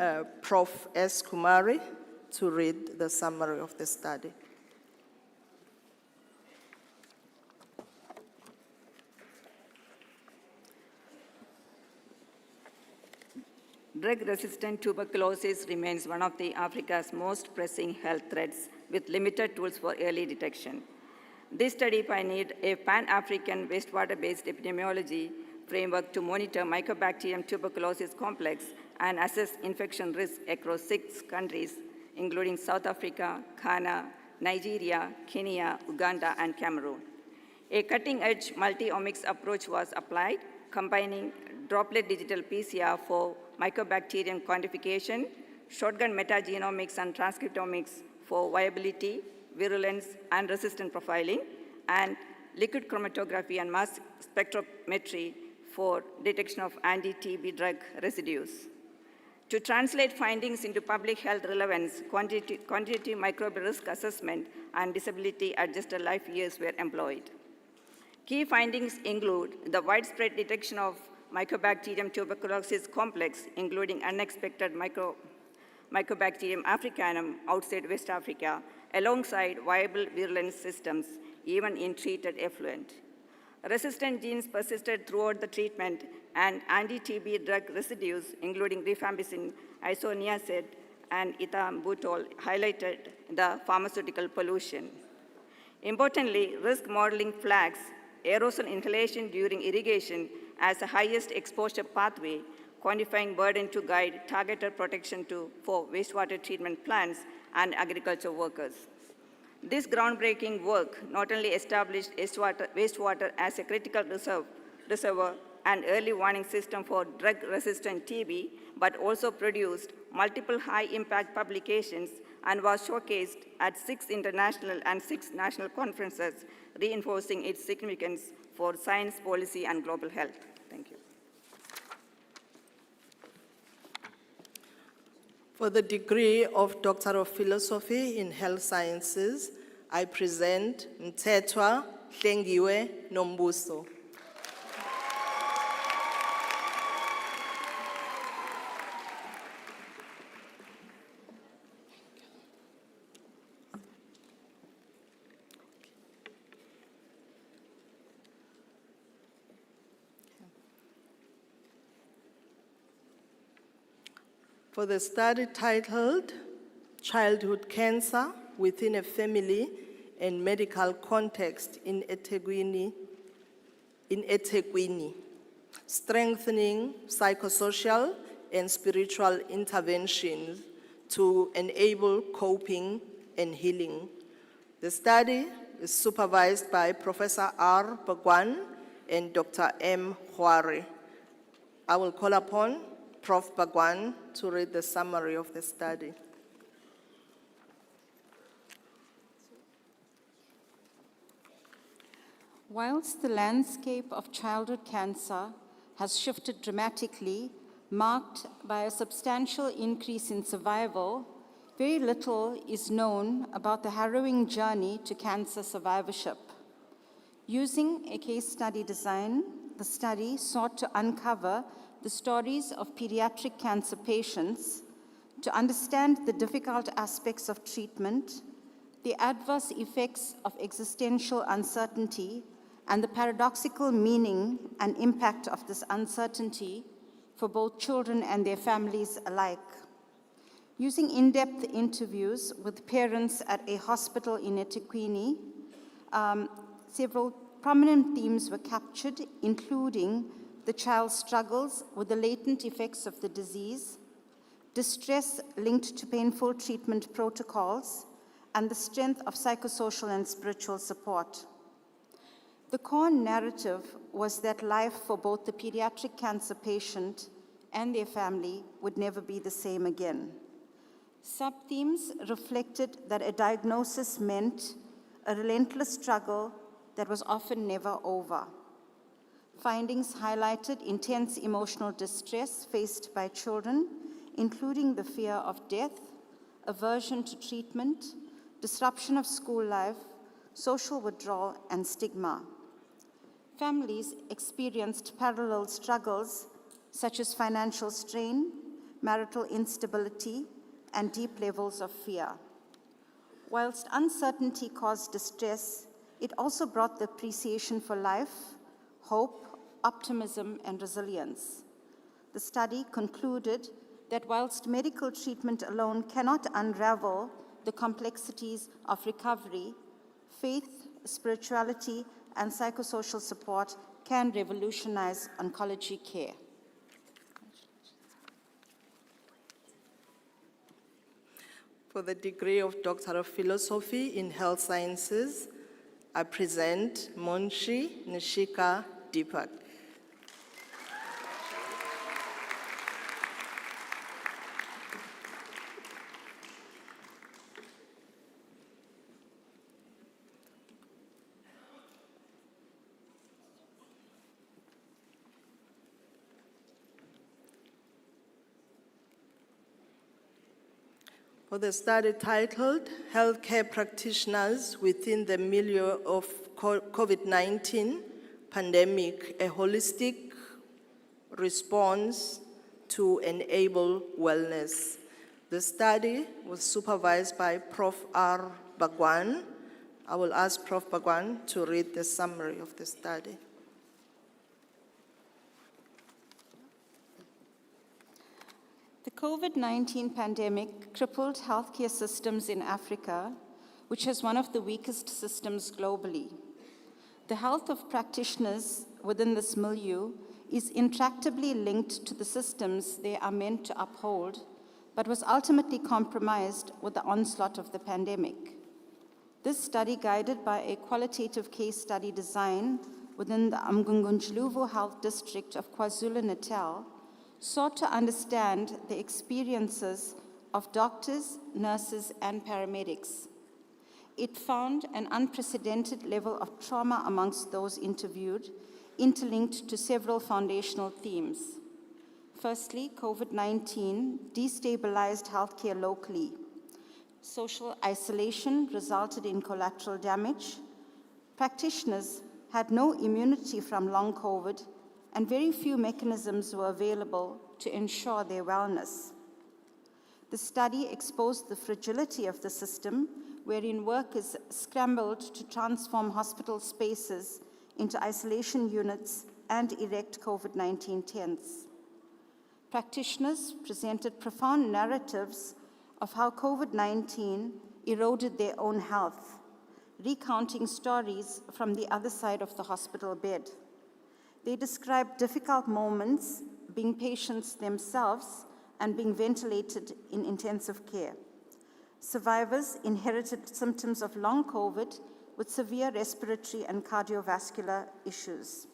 Prof. S. Kumari to read the summary of the study. Drug-resistant tuberculosis remains one of Africa's most pressing health threats with limited tools for early detection. This study pioneered a pan-African wastewater-based epidemiology framework to monitor Mycobacterium tuberculosis complex and assess infection risk across 6 countries, including South Africa, Ghana, Nigeria, Kenya, Uganda, and Cameroon. A cutting-edge multi-omics approach was applied, combining droplet digital PCR for mycobacterium quantification, shotgun metagenomics and transcriptomics for viability, virulence, and resistant profiling, and liquid chromatography and mass spectrometry for detection of anti-TB drug residues. To translate findings into public health relevance, quantitative microbial risk assessment and disability-adjusted life years were employed. Key findings include the widespread detection of Mycobacterium tuberculosis complex, including unexpected Mycobacterium africanum outside West Africa, alongside viable virulence systems, even in treated effluent. Resistant genes persisted throughout the treatment, and anti-TB drug residues, including rifampicin, isoniazid, and ethambutol, highlighted the pharmaceutical pollution. Importantly, risk modeling flags aerosol inhalation during irrigation as the highest exposure pathway, quantifying burden to guide targeted protection for wastewater treatment plants and agriculture workers. This groundbreaking work not only established wastewater as a critical reservoir and early warning system for drug-resistant TB, but also produced multiple high-impact publications and was showcased at 6 international and 6 national conferences, reinforcing its significance for science, policy, and global health. Thank you. For the degree of Doctor of Philosophy in Health Sciences, I present Mthethwa Hlengiwe Nombuso. For the study titled Childhood Cancer Within a Family and Medical Context in eThekwini, Strengthening Psychosocial and Spiritual Interventions to Enable Coping and Healing. The study is supervised by Professor R. Bagwan and Dr. M. Huare. I will call upon Prof. Bagwan to read the summary of the study. Whilst the landscape of childhood cancer has shifted dramatically, marked by a substantial increase in survival, very little is known about the harrowing journey to cancer survivorship. Using a case study design, the study sought to uncover the stories of pediatric cancer patients, to understand the difficult aspects of treatment, the adverse effects of existential uncertainty, and the paradoxical meaning and impact of this uncertainty for both children and their families alike. Using in-depth interviews with parents at a hospital in eThekwini, several prominent themes were captured, including the child's struggles with the latent effects of the disease, distress linked to painful treatment protocols, and the strength of psychosocial and spiritual support. The core narrative was that life for both the pediatric cancer patient and their family would never be the same again. Sub-themes reflected that a diagnosis meant a relentless struggle that was often never over. Findings highlighted intense emotional distress faced by children, including the fear of death, aversion to treatment, disruption of school life, social withdrawal, and stigma. Families experienced parallel struggles such as financial strain, marital instability, and deep levels of fear. Whilst uncertainty caused distress, it also brought the appreciation for life, hope, optimism, and resilience. The study concluded that whilst medical treatment alone cannot unravel the complexities of recovery, faith, spirituality, and psychosocial support can revolutionize oncology care. For the degree of Doctor of Philosophy in Health Sciences, I present Monshi Nishika Deepak. For the study titled Healthcare Practitioners Within the Milieu of COVID-19 Pandemic, a Holistic Response to Enable Wellness. The study was supervised by Prof. R. Bhagwan. I will ask Prof. Bhagwan to read the summary of the study. The COVID-19 pandemic crippled healthcare systems in Africa, which has one of the weakest systems globally. The health of practitioners within this milieu is intractably linked to the systems they are meant to uphold, but was ultimately compromised with the onslaught of the pandemic. This study, guided by a qualitative case study design within the Umgungundjluvu Health District of KwaZulu-Natal, sought to understand the experiences of doctors, nurses, and paramedics. It found an unprecedented level of trauma amongst those interviewed, interlinked to several foundational themes. Firstly, COVID-19 destabilized healthcare locally. Social isolation resulted in collateral damage. Practitioners had no immunity from long COVID, and very few mechanisms were available to ensure their wellness. The study exposed the fragility of the system, wherein workers scrambled to transform hospital spaces into isolation units and erect COVID-19 tents. Practitioners presented profound narratives of how COVID-19 eroded their own health, recounting stories from the other side of the hospital bed. They described difficult moments, being patients themselves and being ventilated in intensive care. Survivors inherited symptoms of long COVID with severe respiratory and cardiovascular issues.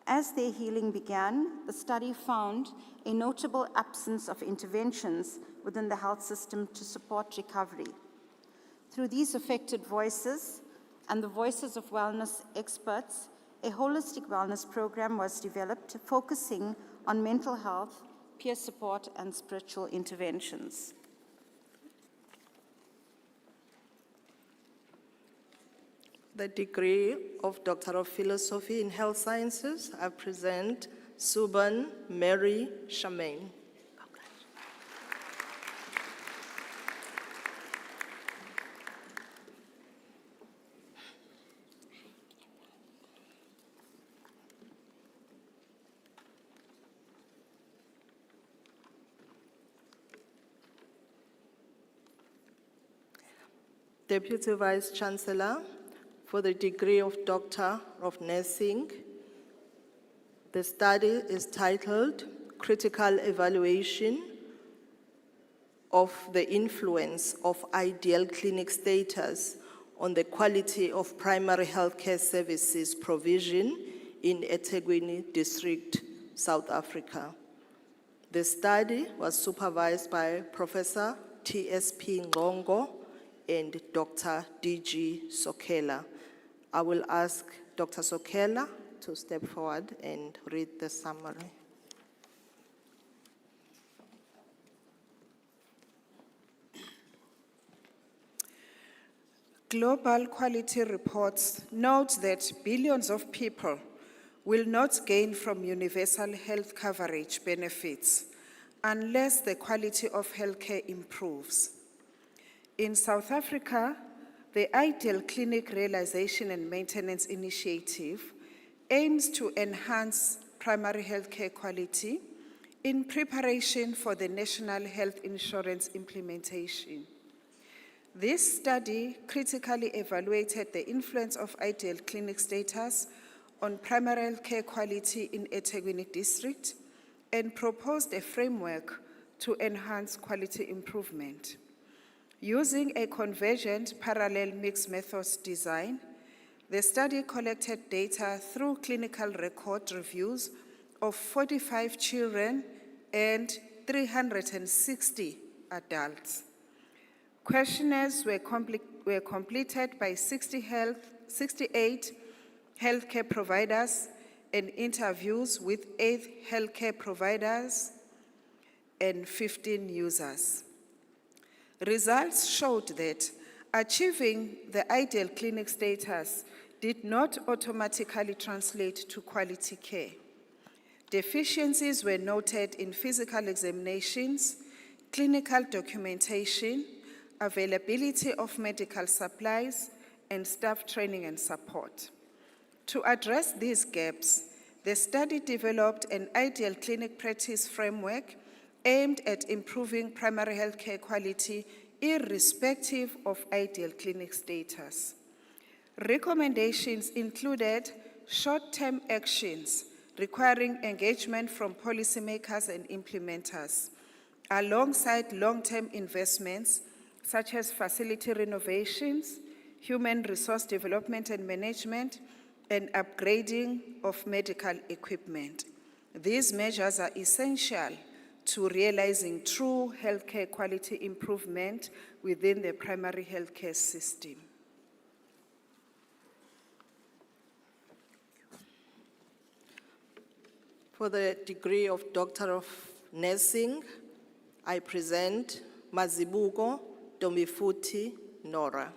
As their healing began, the study found a notable absence of interventions within the health system to support recovery. Through these affected voices and the voices of wellness experts, a holistic wellness program was developed focusing on mental health, peer support, and spiritual interventions. The degree of Doctor of Philosophy in Health Sciences, I present Suban Mary Shamain. Deputy Vice Chancellor, for the degree of Doctor of Nursing, the study is titled Critical Evaluation of the Influence of Ideal Clinic Status on the Quality of Primary Healthcare Services Provision in eThekwini District, South Africa. The study was supervised by Professor TSP Ngongo and Dr. DG Sokela. I will ask Dr. Sokela to step forward and read the summary. Global quality reports note that billions of people will not gain from universal health coverage benefits unless the quality of healthcare improves. In South Africa, the Ideal Clinic Realization and Maintenance Initiative aims to enhance primary healthcare quality in preparation for the National Health Insurance implementation. This study critically evaluated the influence of Ideal Clinic status on primary healthcare quality in eThekwini district and proposed a framework to enhance quality improvement. Using a convergent parallel mixed methods design, the study collected data through clinical record reviews of 45 children and 360 adults. Questionnaires were completed by 68 healthcare providers and interviews with 8 healthcare providers and 15 users. Results showed that achieving the Ideal Clinic status did not automatically translate to quality care. Deficiencies were noted in physical examinations, clinical documentation, availability of medical supplies, and staff training and support. To address these gaps, the study developed an Ideal Clinic practice framework aimed at improving primary healthcare quality irrespective of Ideal Clinic status. Recommendations included short-term actions requiring engagement from policymakers and implementers, alongside long-term investments such as facility renovations, human resource development and management, and upgrading of medical equipment. These measures are essential to realizing true healthcare quality improvement within the primary healthcare system. For the degree of Doctor of Nursing, I present Mazibuko Domifuti Nora.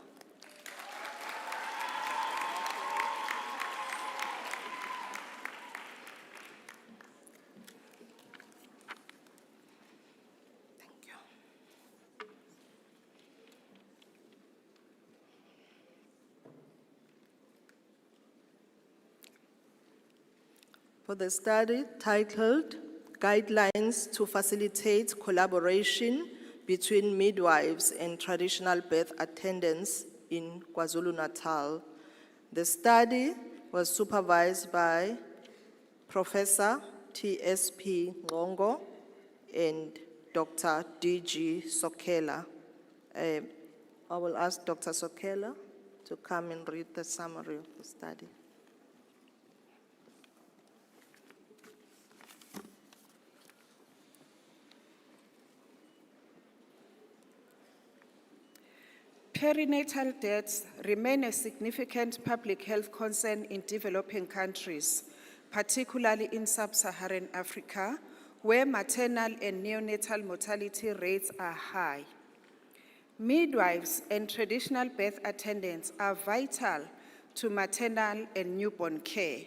For the study titled Guidelines to Facilitate Collaboration Between Midwives and Traditional Birth Attendants in KwaZulu-Natal. The study was supervised by Professor TSP Ngongo and Dr. DG Sokela. I will ask Dr. Sokela to come and read the summary of the study. Perinatal deaths remain a significant public health concern in developing countries, particularly in sub-Saharan Africa, where maternal and neonatal mortality rates are high. Midwives and traditional birth attendants are vital to maternal and newborn care,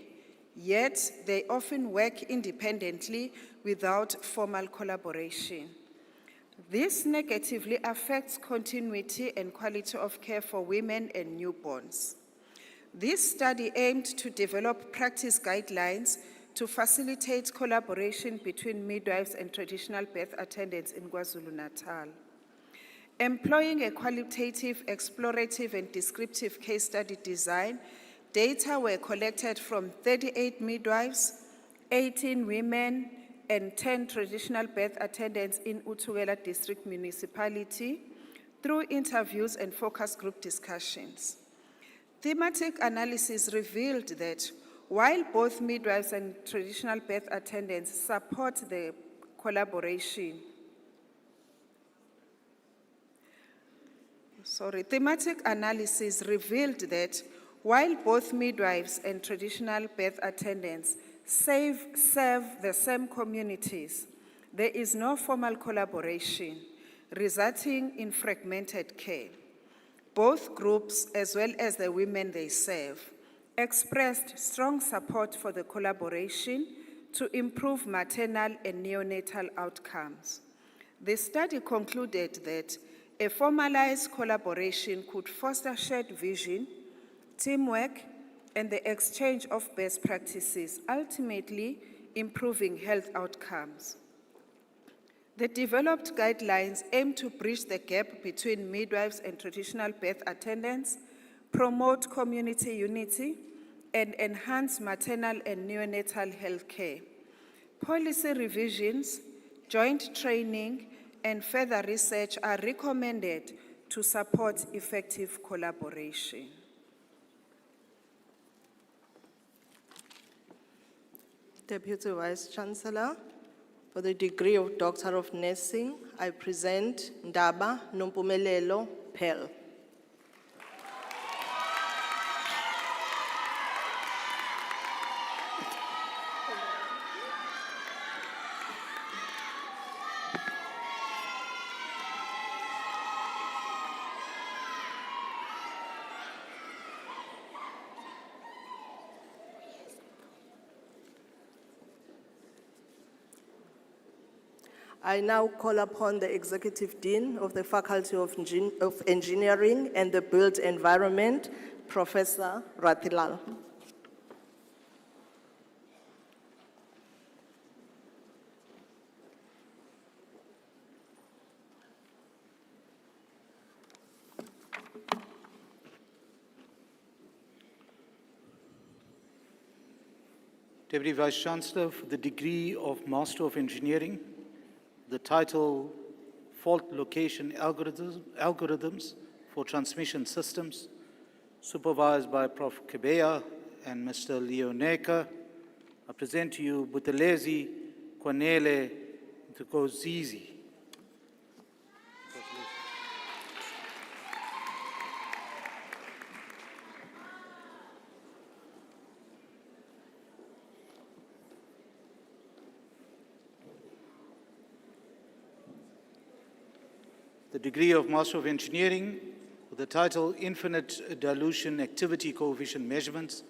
yet they often work independently without formal collaboration. This negatively affects continuity and quality of care for women and newborns. This study aimed to develop practice guidelines to facilitate collaboration between midwives and traditional birth attendants in KwaZulu-Natal. Employing a qualitative, explorative, and descriptive case study design, data were collected from 38 midwives, 18 women, and 10 traditional birth attendants in Uthugela District Municipality through interviews and focus group discussions. Thematic analysis revealed that while both midwives and traditional birth attendants support the collaboration, thematic analysis revealed that while both midwives and traditional birth attendants serve the same communities, there is no formal collaboration, resulting in fragmented care. Both groups, as well as the women they serve, expressed strong support for the collaboration to improve maternal and neonatal outcomes. The study concluded that a formalized collaboration could foster shared vision, teamwork, and the exchange of best practices, ultimately improving health outcomes. The developed guidelines aim to bridge the gap between midwives and traditional birth attendants, promote community unity, and enhance maternal and neonatal health care. Policy revisions, joint training, and further research are recommended to support effective collaboration. Deputy Vice-Chancellor, for the degree of Doctor of Nursing, I present Ndaba Nompumelelo Pell. I now call upon the Executive Dean of the Faculty of Engineering and the Built Environment, Professor Rathilal. Deputy Vice-Chancellor, for the degree of Master of Engineering, the title Fault Location Algorithms for Transmission Systems, supervised by Prof. Kebeya and Mr. Leoneka, I present to you Buthelezi Kwanele Ntukozizi. The degree of Master of Engineering with the title Infinite Dilution Activity Coefficient Measurements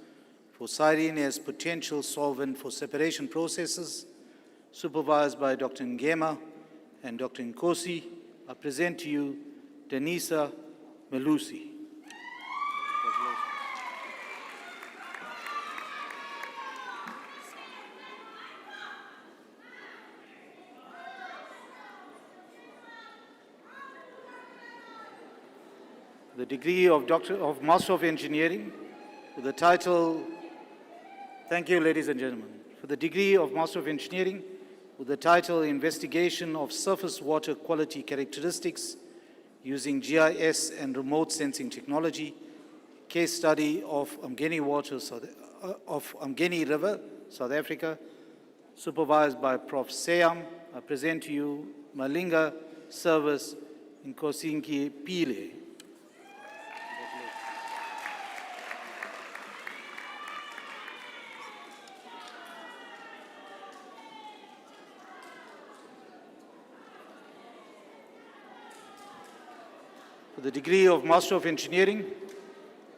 for Styrene as Potential Solvent for Separation Processes, supervised by Dr. Ngema and Dr. Nkosi. I present to you Denisa Melusi. The degree of Master of Engineering with the title, thank you ladies and gentlemen, for the degree of Master of Engineering with the title Investigation of Surface Water Quality Characteristics using GIS and Remote Sensing Technology, case study of Umgeni River, South Africa, supervised by Prof. Seyam. I present to you Malinga Service Nkosinki Pile. The degree of Master of Engineering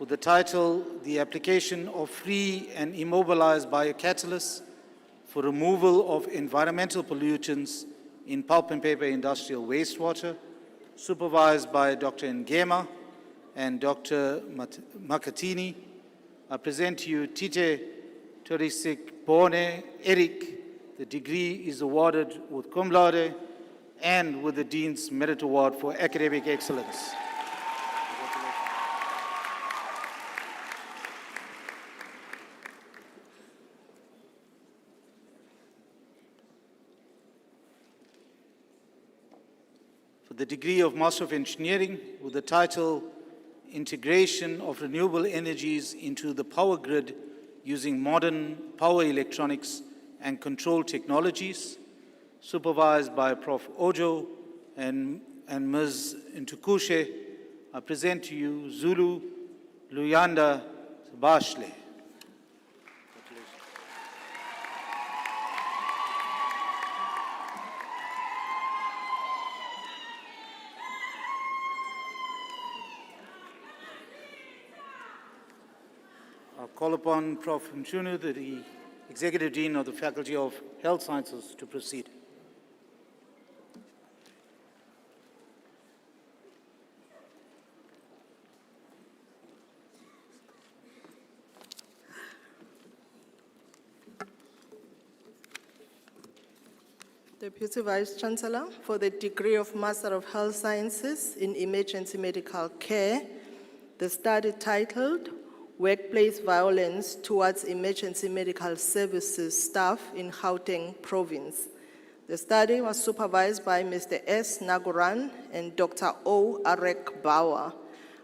with the title, The Application of Free and Immobilized Biocatalysts for Removal of Environmental Pollutants in Pulp and Paper Industrial Wastewater, supervised by Dr. Ngema and Dr. Makatini. I present to you Tite Torisik Bone Eric. The degree is awarded with cum laude and with the Dean's Merit Award for Academic Excellence. The degree of Master of Engineering with the title Integration of Renewable Energies into the Power Grid using Modern Power Electronics and Control Technologies, supervised by Prof. Ojo and Ms. Ntukushe. I present to you Zulu Luyanda Bashle. I'll call upon Prof. Mshunu, the Executive Dean of the Faculty of Health Sciences, to proceed. Deputy Vice-Chancellor, for the degree of Master of Health Sciences in Emergency Medical Care, the study titled Workplace Violence Towards Emergency Medical Services Staff in Gauteng Province. The study was supervised by Mr. S. Naguran and Dr. O. Arek Bauer.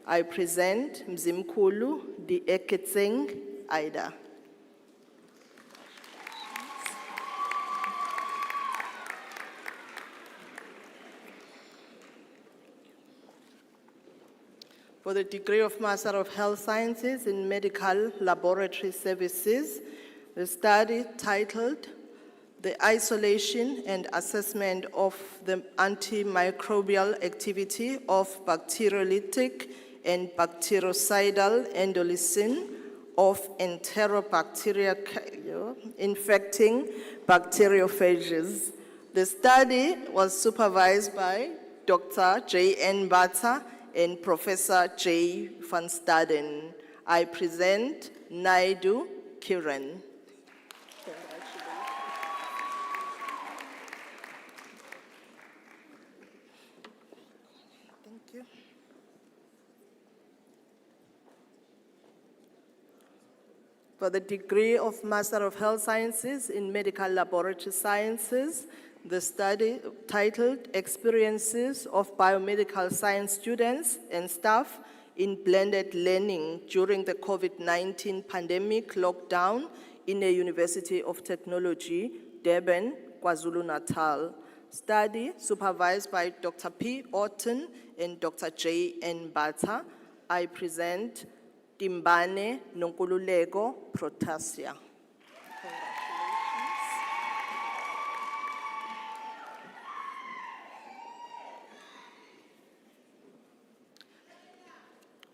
I present Mzimkulu Di Eketseng Aida. For the degree of Master of Health Sciences in Medical Laboratory Services, the study titled The Isolation and Assessment of the Antimicrobial Activity of Bacteriolytic and Bactericidal Endolysin of Enterobacteria infecting bacteriophages. The study was supervised by Dr. J.N. Bata and Professor J. van Staden. I present Naidu Kiran. Thank you. For the degree of Master of Health Sciences in Medical Laboratory Sciences, the study titled Experiences of Biomedical Science Students and Staff in Blended Learning During the COVID-19 Pandemic Lockdown in a University of Technology, Durban, KwaZulu-Natal. Study supervised by Dr. P. Orton and Dr. J. N. Bata. I present Timbane Nonkululeko Protasia.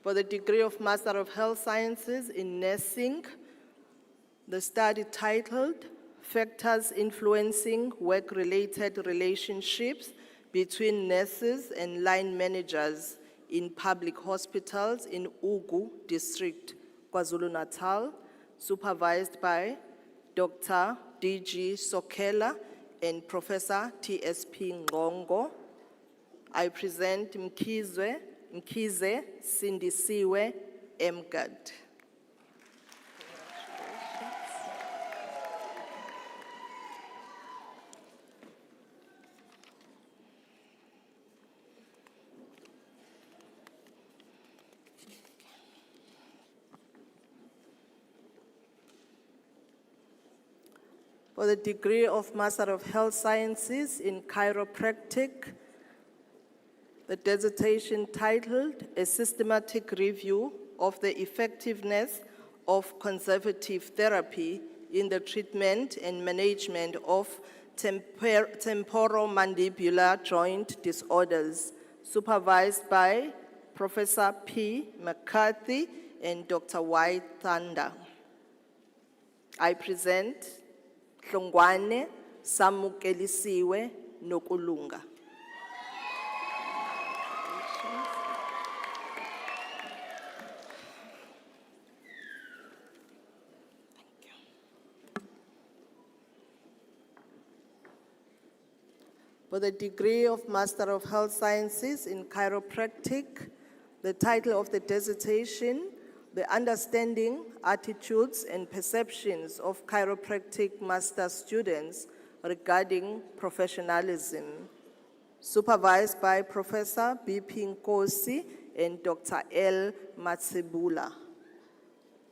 For the degree of Master of Health Sciences in Nursing, the study titled Factors Influencing Work-Related Relationships Between Nurses and Line Managers in Public Hospitals in Ugu District, KwaZulu-Natal, supervised by Dr. D.G. Sokela and Professor T.S.P. Ngongo. I present Mkize Sindisiwe Mgad. For the degree of Master of Health Sciences in Chiropractic, the dissertation titled A Systematic Review of the Effectiveness of Conservative Therapy in the Treatment and Management of Temporomandibular Joint Disorders, supervised by Professor P. McCarthy and Dr. Y. Thunder. I present Hlongwane Samukelisiwe Nokulunga. For the degree of Master of Health Sciences in Chiropractic, the title of the dissertation, The Understanding, Attitudes, and Perceptions of Chiropractic Master Students Regarding Professionalism, supervised by Professor B.P. Nkosi and Dr. L. Matsibula.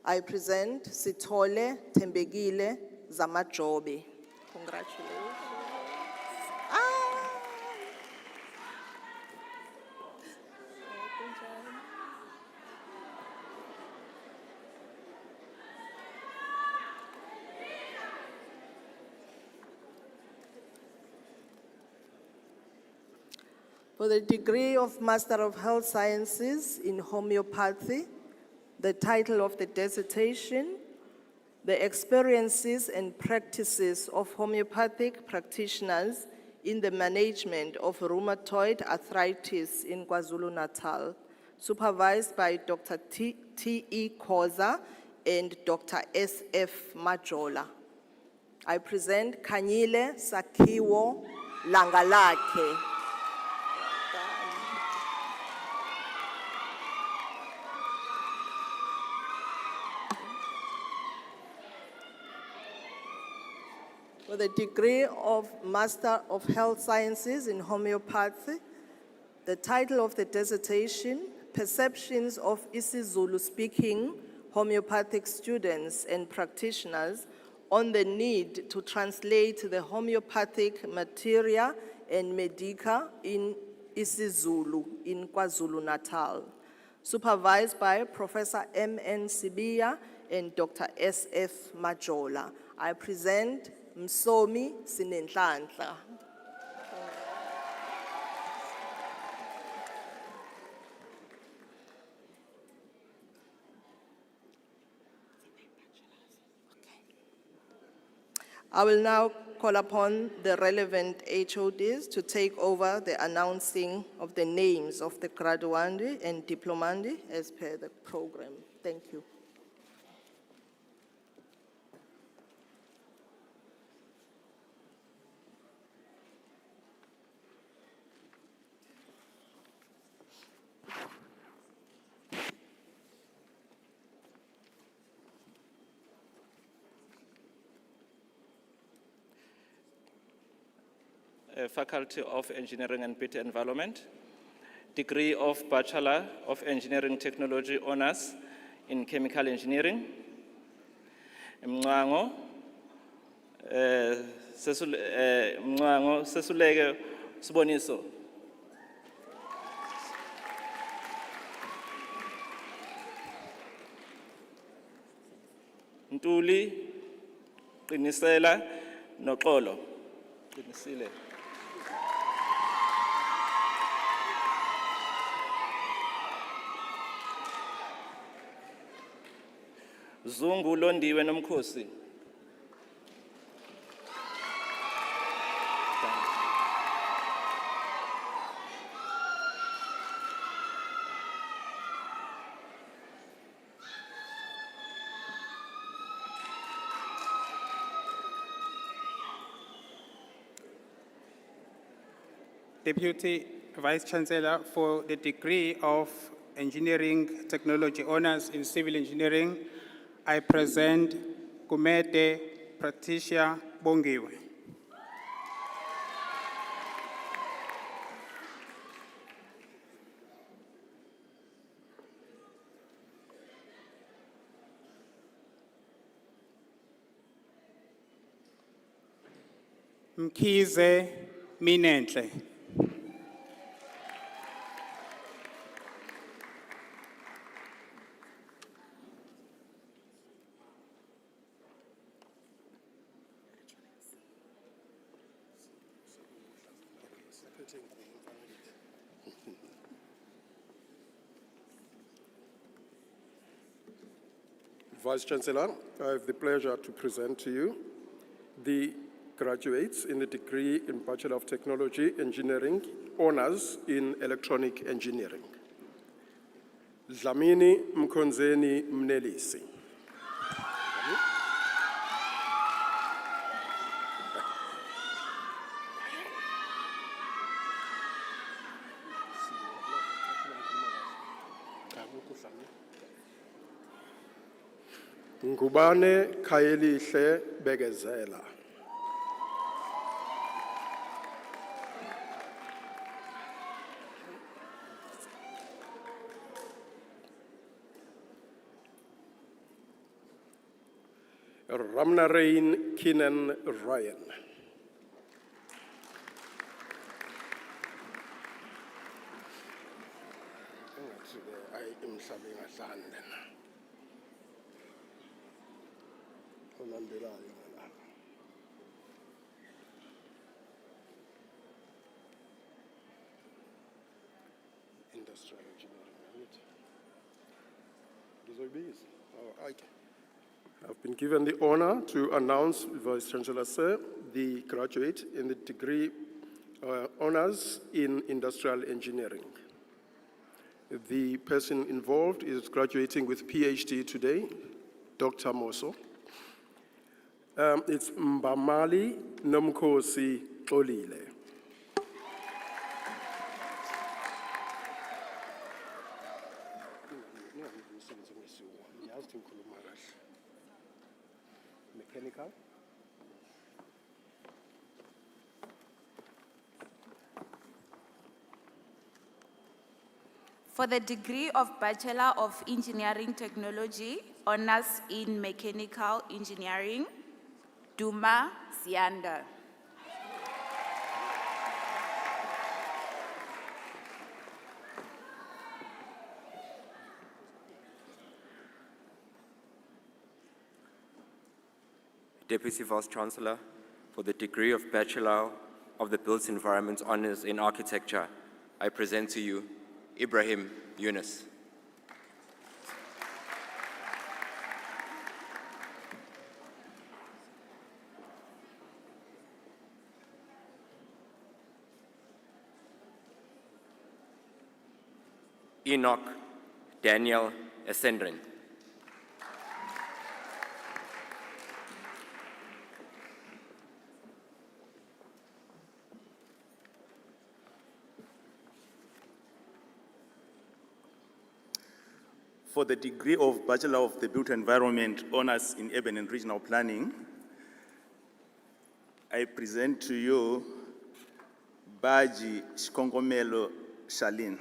I present Sithole Tembegile Zamajobe. Congratulations. For the degree of Master of Health Sciences in Homeopathy, the title of the dissertation, the experiences and practices of homeopathic practitioners in the management of rheumatoid arthritis in KwaZulu-Natal, supervised by Dr. T.E. Khoza and Dr. S.F. Majola. I present Khanyile Sakhiwo Langalake. For the degree of Master of Health Sciences in Homeopathy, the title of the dissertation, Perceptions of isiZulu-speaking homeopathic students and practitioners on the need to translate the homeopathic materia and medica in isiZulu in KwaZulu-Natal, supervised by Professor M.N. Sibiya and Dr. S.F. Majola. I present Msomi Sinenhlanhla. I will now call upon the relevant HODs to take over the announcing of the names of the graduandi and diplomandi as per the program. Thank you. Faculty of Engineering and Built Environment, degree of Bachelor of Engineering Technology Honors in Chemical Engineering, Mngcango Sesuleke Siboniso. Ntuli Qinisela Noxolo. Qinisile. Zungu Londiwe Nomkhosi. Deputy Vice Chancellor for the degree of Engineering Technology Honors in Civil Engineering, I present Kumete Patricia Bongiwe. Mkhize Minenhle. Vice Chancellor, I have the pleasure to present to you the graduates in the degree in Bachelor of Technology Engineering, Honors in Electronic Engineering. Dlamini Mkhonzeni Mnelisi. Ngubane Khayelihle Begezela. Ramnarain Kinan Ryan. industrial engineering. Oh, okay. I've been given the honor to announce, Vice Chancellor Sir, the graduate in the degree honors in industrial engineering. The person involved is graduating with PhD today, Dr. Moso. It's Mbamali Nomkosi Olile. Mechanical. For the degree of Bachelor of Engineering Technology, honors in Mechanical Engineering, Duma Sianda. Deputy Vice Chancellor, for the degree of Bachelor of the Built Environment Honors in Architecture, I present to you Ibrahim Yunus. Enoch Daniel Ascendrin. For the degree of Bachelor of the Built Environment Honors in Urban and Regional Planning, I present to you Baji Shikongomelo Shalin.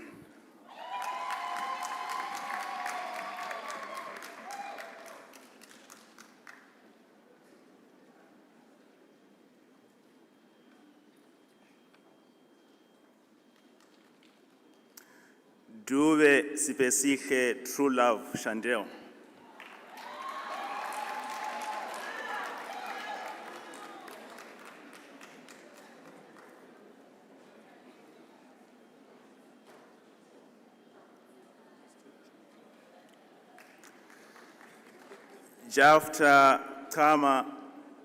Duve Sipesiche True Love Shandel. Jafta Kama,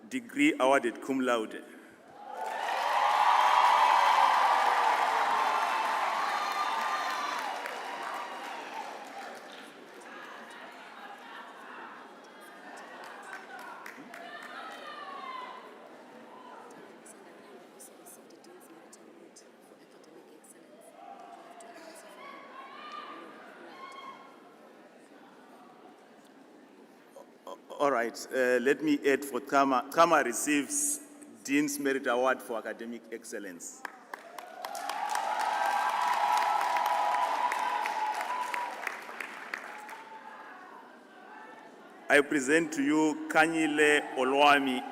degree awarded cum laude. All right, let me add for Kama. Kama receives Dean's Merit Award for Academic Excellence. I present to you Kanyile Olwami.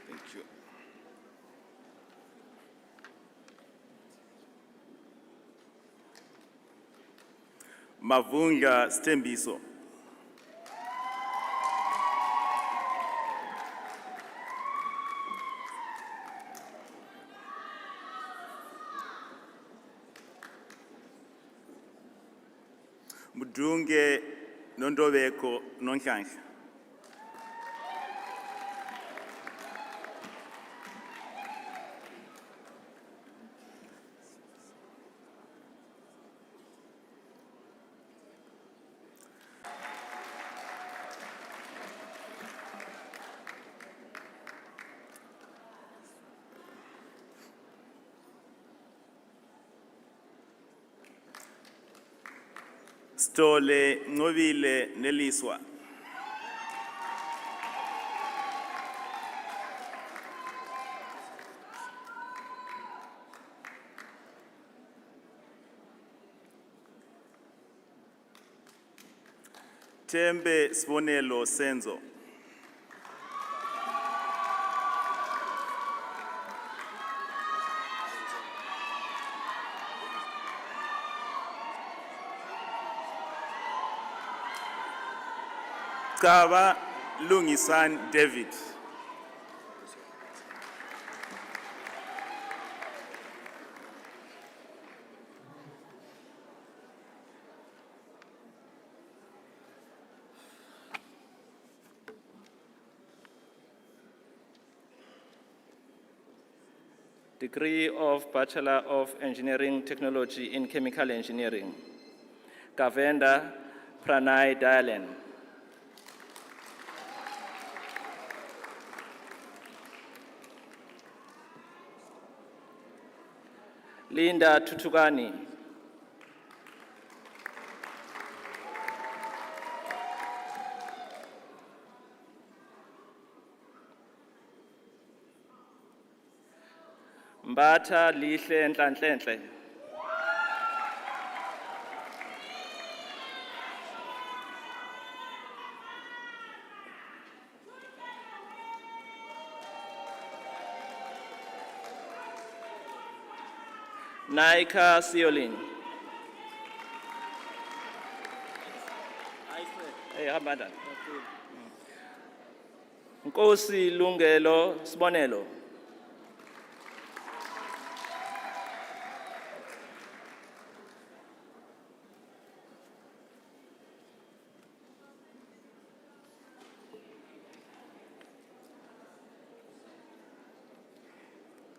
Thank you. Mavunga Stembiso. Mudunge Nondoveko Nonkanka. Stole Novile Neliswa. Tembe Sponelo Senzo. Kava Lungisan David. degree of Bachelor of Engineering Technology in Chemical Engineering, Gavenda Pranay Dayalan. Linda Tutugani. Mbata Lihle Ntlantle. Naika Siolin. Hey, how about that? Nkosi Lungelo Sibonelo.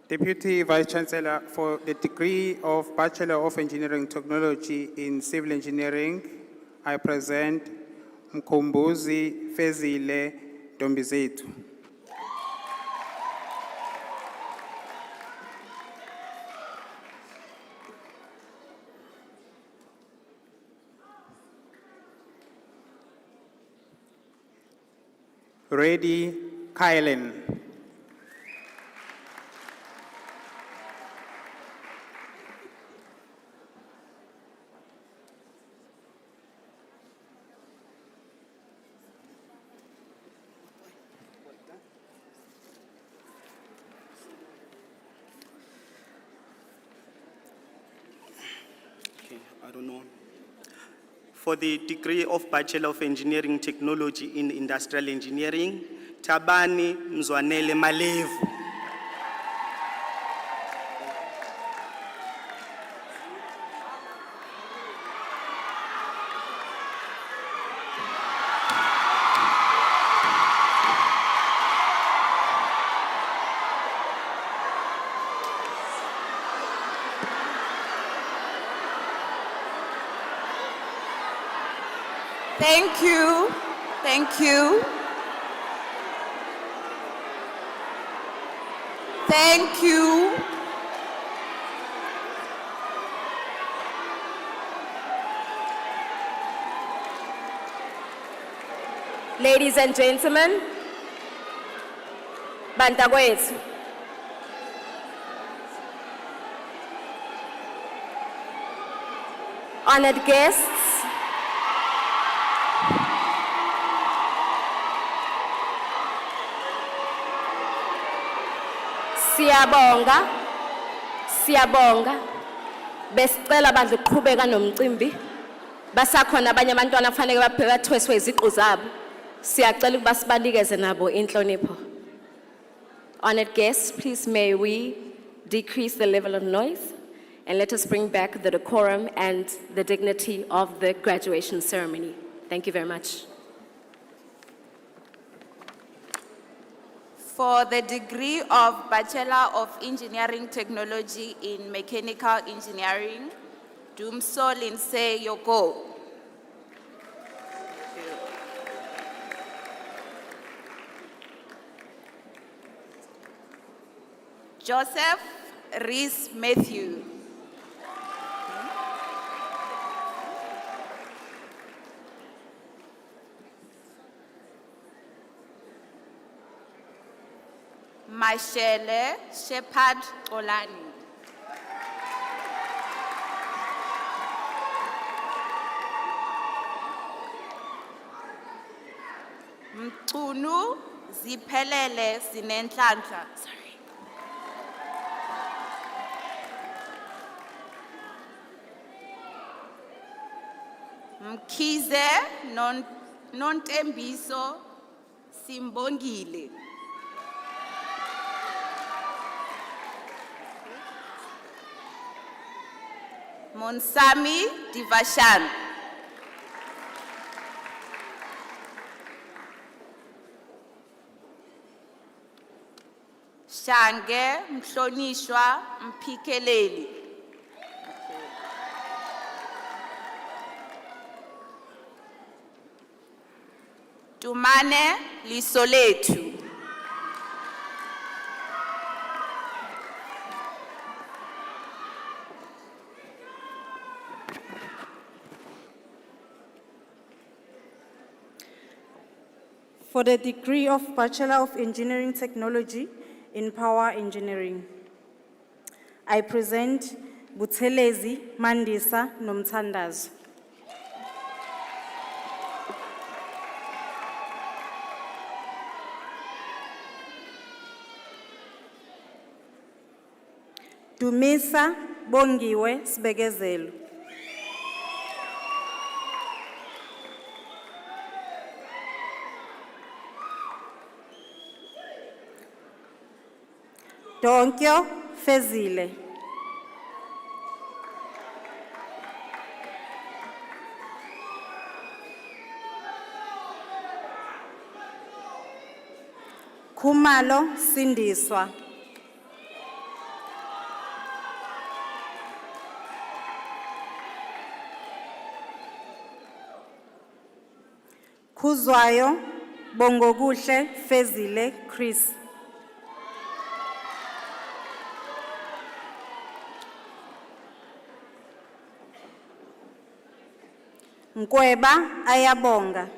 Deputy Vice-Chancellor, for the degree of Bachelor of Engineering Technology in Civil Engineering, I present Mkhumbuzi Fezile Dombizetu. Reddy Kylen. I don't know. For the degree of Bachelor of Engineering Technology in Industrial Engineering, Tabani Mzwanele Malevu. Thank you. Thank you. Thank you. Ladies and gentlemen, bantakwethu. Honored guests, siyabonga, siyabonga. Besicela bandla ukuqhubeka nomcimbi. Basakhona abanye abantwana kufanele bathweswe iziqu zabo. Siyacela ukuba sibanikeze nabo inhlonipho. Honored guests, please may we decrease the level of noise and let us bring back the decorum and the dignity of the graduation ceremony. Thank you very much. For the degree of Bachelor of Engineering Technology in Mechanical Engineering, Dumso Linse Yoko. Joseph Rees Matthew. Mashele Shepard Olani. Mtunu Ziphelele Sinenhlanhla. Sorry. Mkhize Nontembiso Simbongile. Monsami Divashan. Shange Mhlonishwa Mphikeleli. Tumane Lisoletu. For the degree of Bachelor of Engineering Technology in Power Engineering, I present Buthelezi Mandisa Nomthandazo. Dumisa Bongiwe Sbekezelo. Donkyo Fezile. Kumalo Sindiswa. Kuzwayo Bongokuhle Fezile Chris. Nkweba Ayabonga.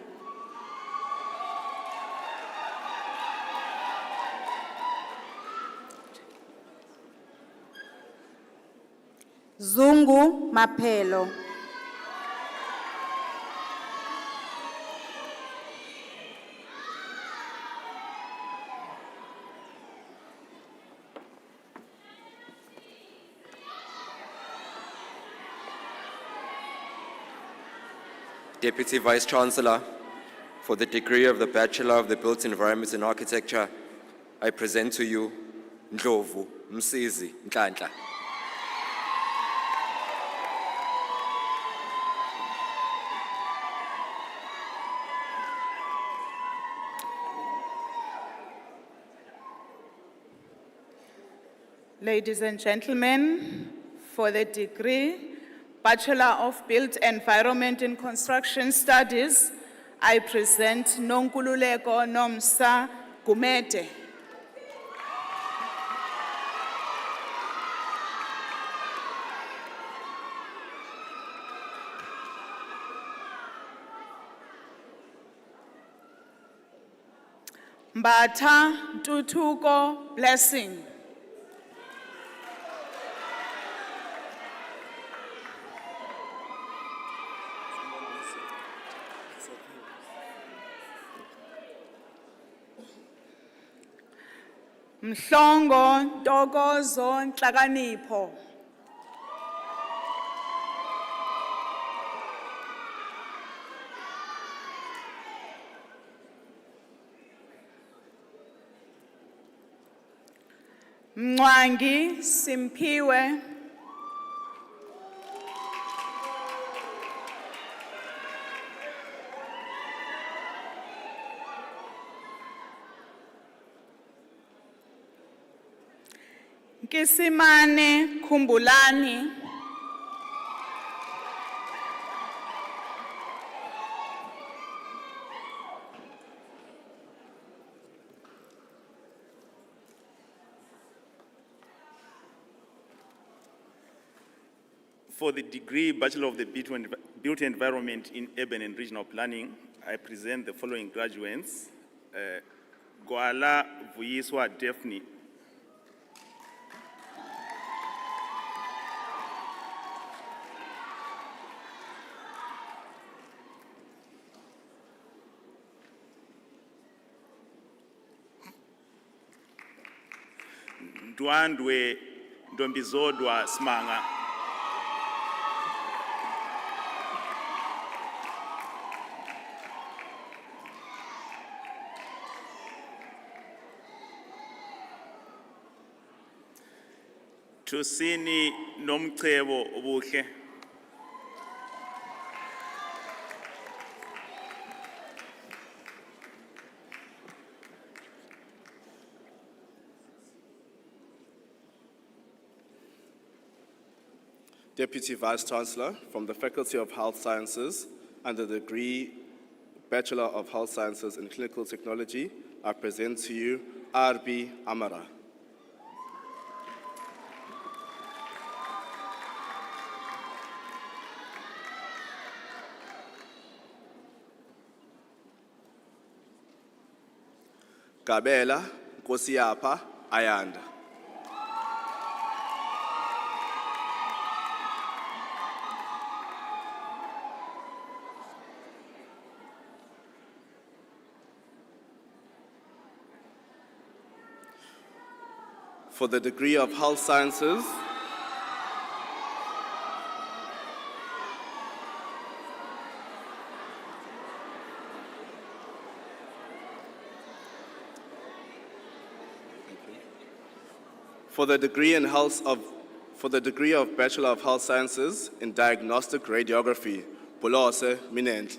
Zungu Mapelo. Deputy Vice-Chancellor, for the degree of the Bachelor of the Built Environment in Architecture, I present to you Ndlovu Msizi Nhlanhla. Ladies and gentlemen, for the degree Bachelor of Built Environment in Construction Studies, I present Nonkululeko Nomsa Gumede. Mbatha Tutuko Blessing. Mhlongo Ntokozo Nhlakanipho. Mngwangi Simpiwe. Kisimane Kumbulani. For the degree Bachelor of the Built Environment in Urban and Regional Planning, I present the following graduates. Gwala Vuyiswa Daphne. Ndwandwe Ndombizodwa Smanga. Tusini Nomcebo Obuhle. Deputy Vice-Chancellor from the Faculty of Health Sciences and the degree Bachelor of Health Sciences in Clinical Technology, I present to you R.B. Amara. Gabela Nkosiyapha Ayanda. For the degree of Health Sciences, for the degree of Bachelor of Health Sciences in Diagnostic Radiography, Bolose Minentle.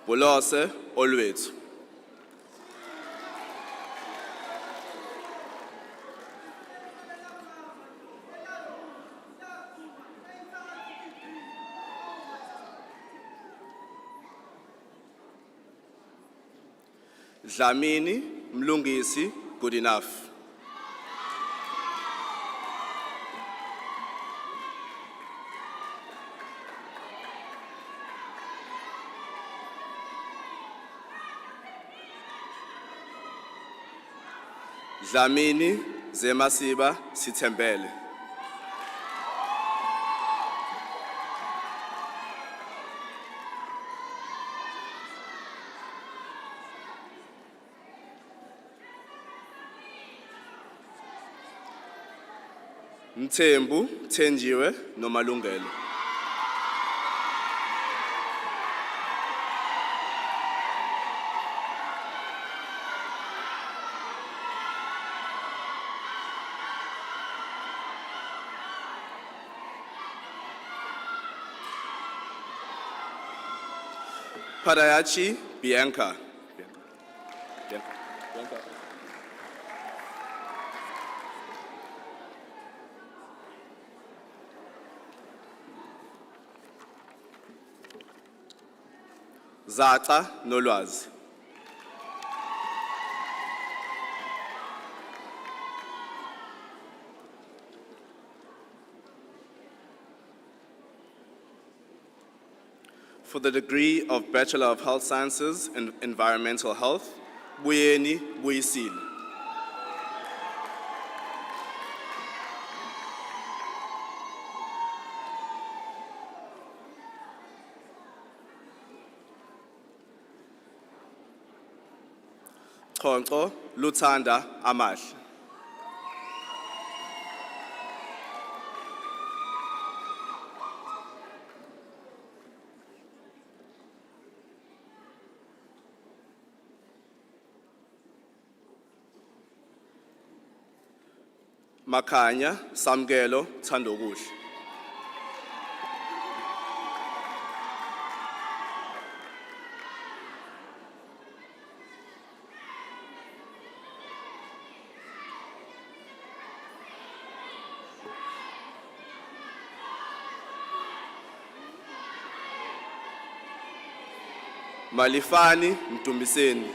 Bolose Olwethu. Dlamini Mlungisi, good enough. Dlamini Zemasiba Sithembele. Mthembu Thenjiwe Nomalungelo. Parayachi Bianca. Zata Nolwazi. For the degree of Bachelor of Health Sciences in Environmental Health, Buyeni Buyisile. Choncho Luthanda Amahle. Makhanya Samgelo Thandokuhle. Malifani Mtumbiseni.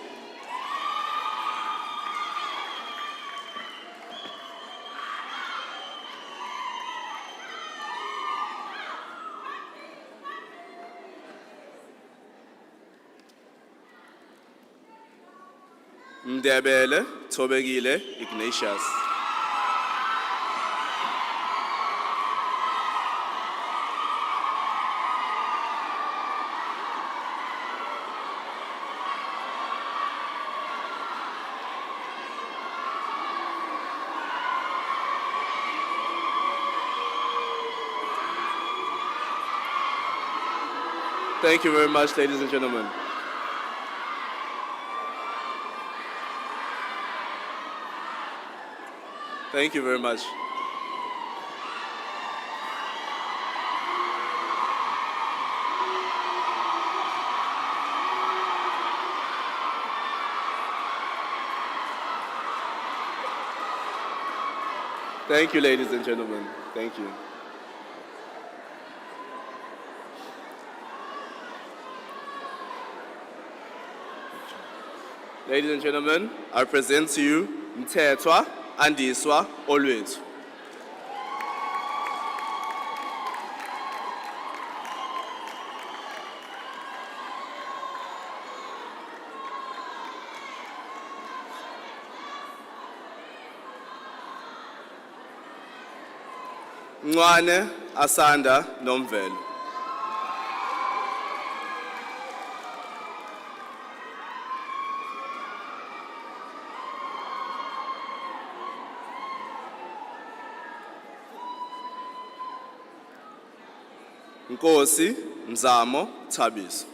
Mdebele Thobekile Ignatius. Thank you very much, ladies and gentlemen. Thank you very much. Thank you, ladies and gentlemen. Thank you. Ladies and gentlemen, I present to you Mthethwa Andiswa Olwethu. Mngwane Asanda Nomvelo. Nkosi Mzamo Thabiso.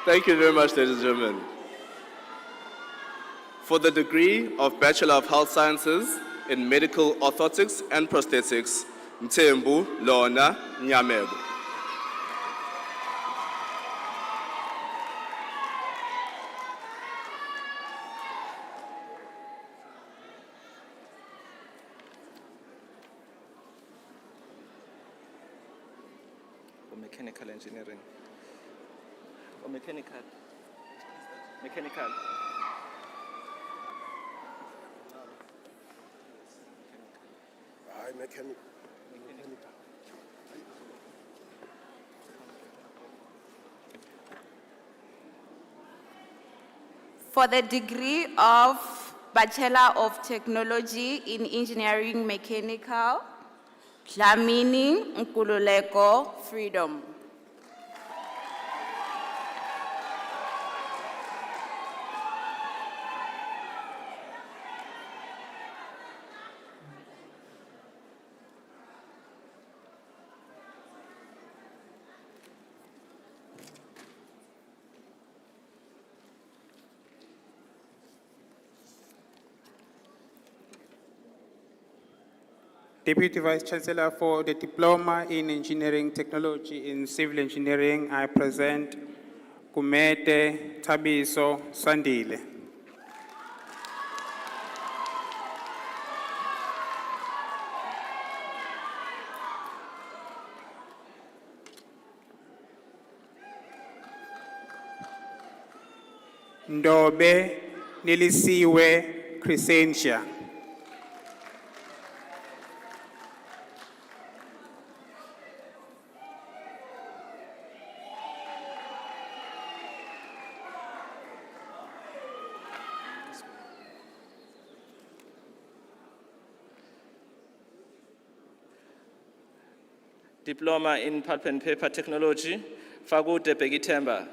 Thank you very much, ladies and gentlemen. For the degree of Bachelor of Health Sciences in Medical Orthotics and Prosthetics, Mthembu Lona Nyamego. For mechanical engineering. Or mechanical. Mechanical. Mechanical. For the degree of Bachelor of Technology in Engineering Mechanical, Dlamini Nkululeko Freedom. Deputy Vice Chancellor, for the Diploma in Engineering Technology in Civil Engineering, I present Kumete Thabiso Sandile. Ndobe Nilisiwe Crescentia. Diploma in Pulp and Paper Technology, Fagude Begitemba.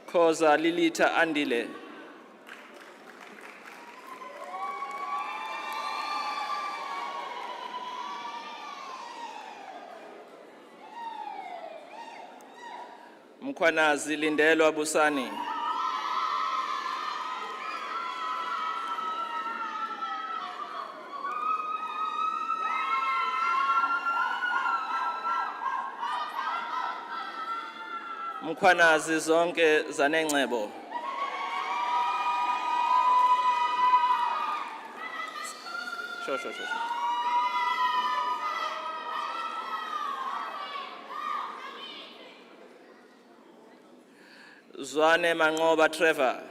Koza Lilita Andile. Mkwanazi Lindelo Abusani. Mkwanazi Zonke Zanengcebo. Sure. Zwane Mangoba Trevor.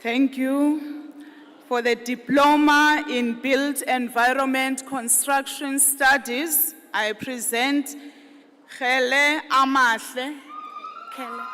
Thank you. For the Diploma in Built Environment Construction Studies, I present Khele Amahle. Khele.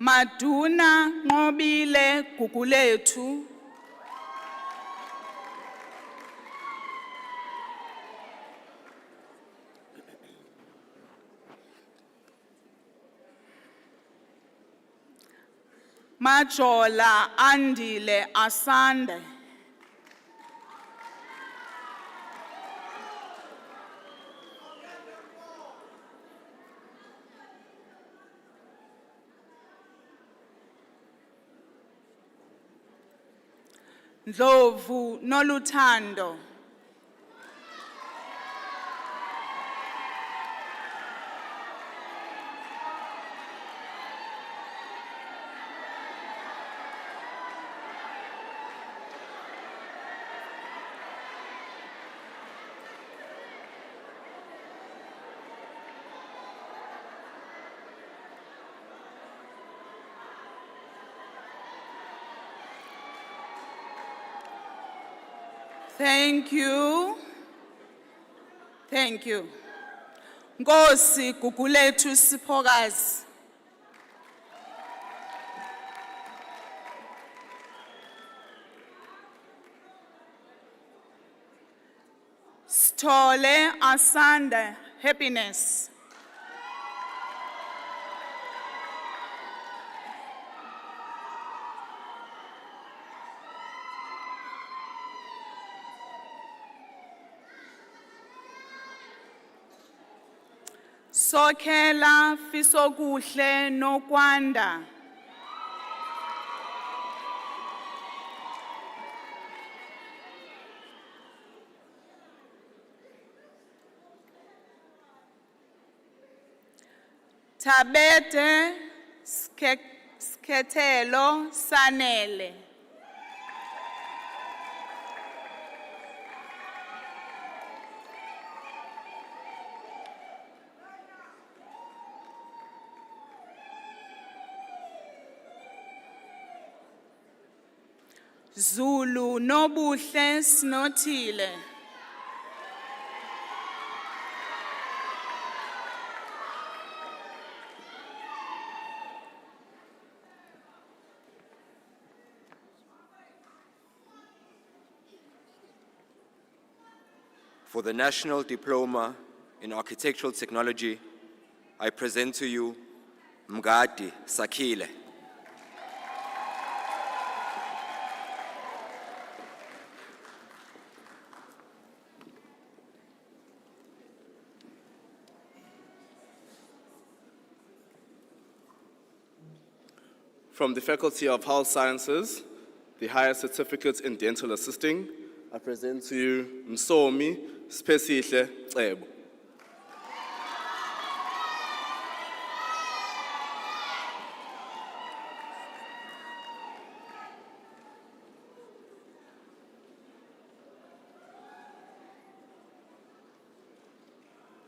Maduna Ngobile Gugulethu. Majola Andile Asande. Ndlovu Noluthando. Thank you. Thank you. Nkosi Gugulethu Siphokazi. Sithole Asanda Happiness. Sokhela Fisokuhle Nokwanda. Tabete Sketelo Sanele. Zulu Nobuhle Snothile. For the National Diploma in Architectural Technology, I present to you Mgadi Sakile. From the Faculty of Health Sciences, the Higher Certificate in Dental Assisting, I present to you Msomi Spesihle Cebo.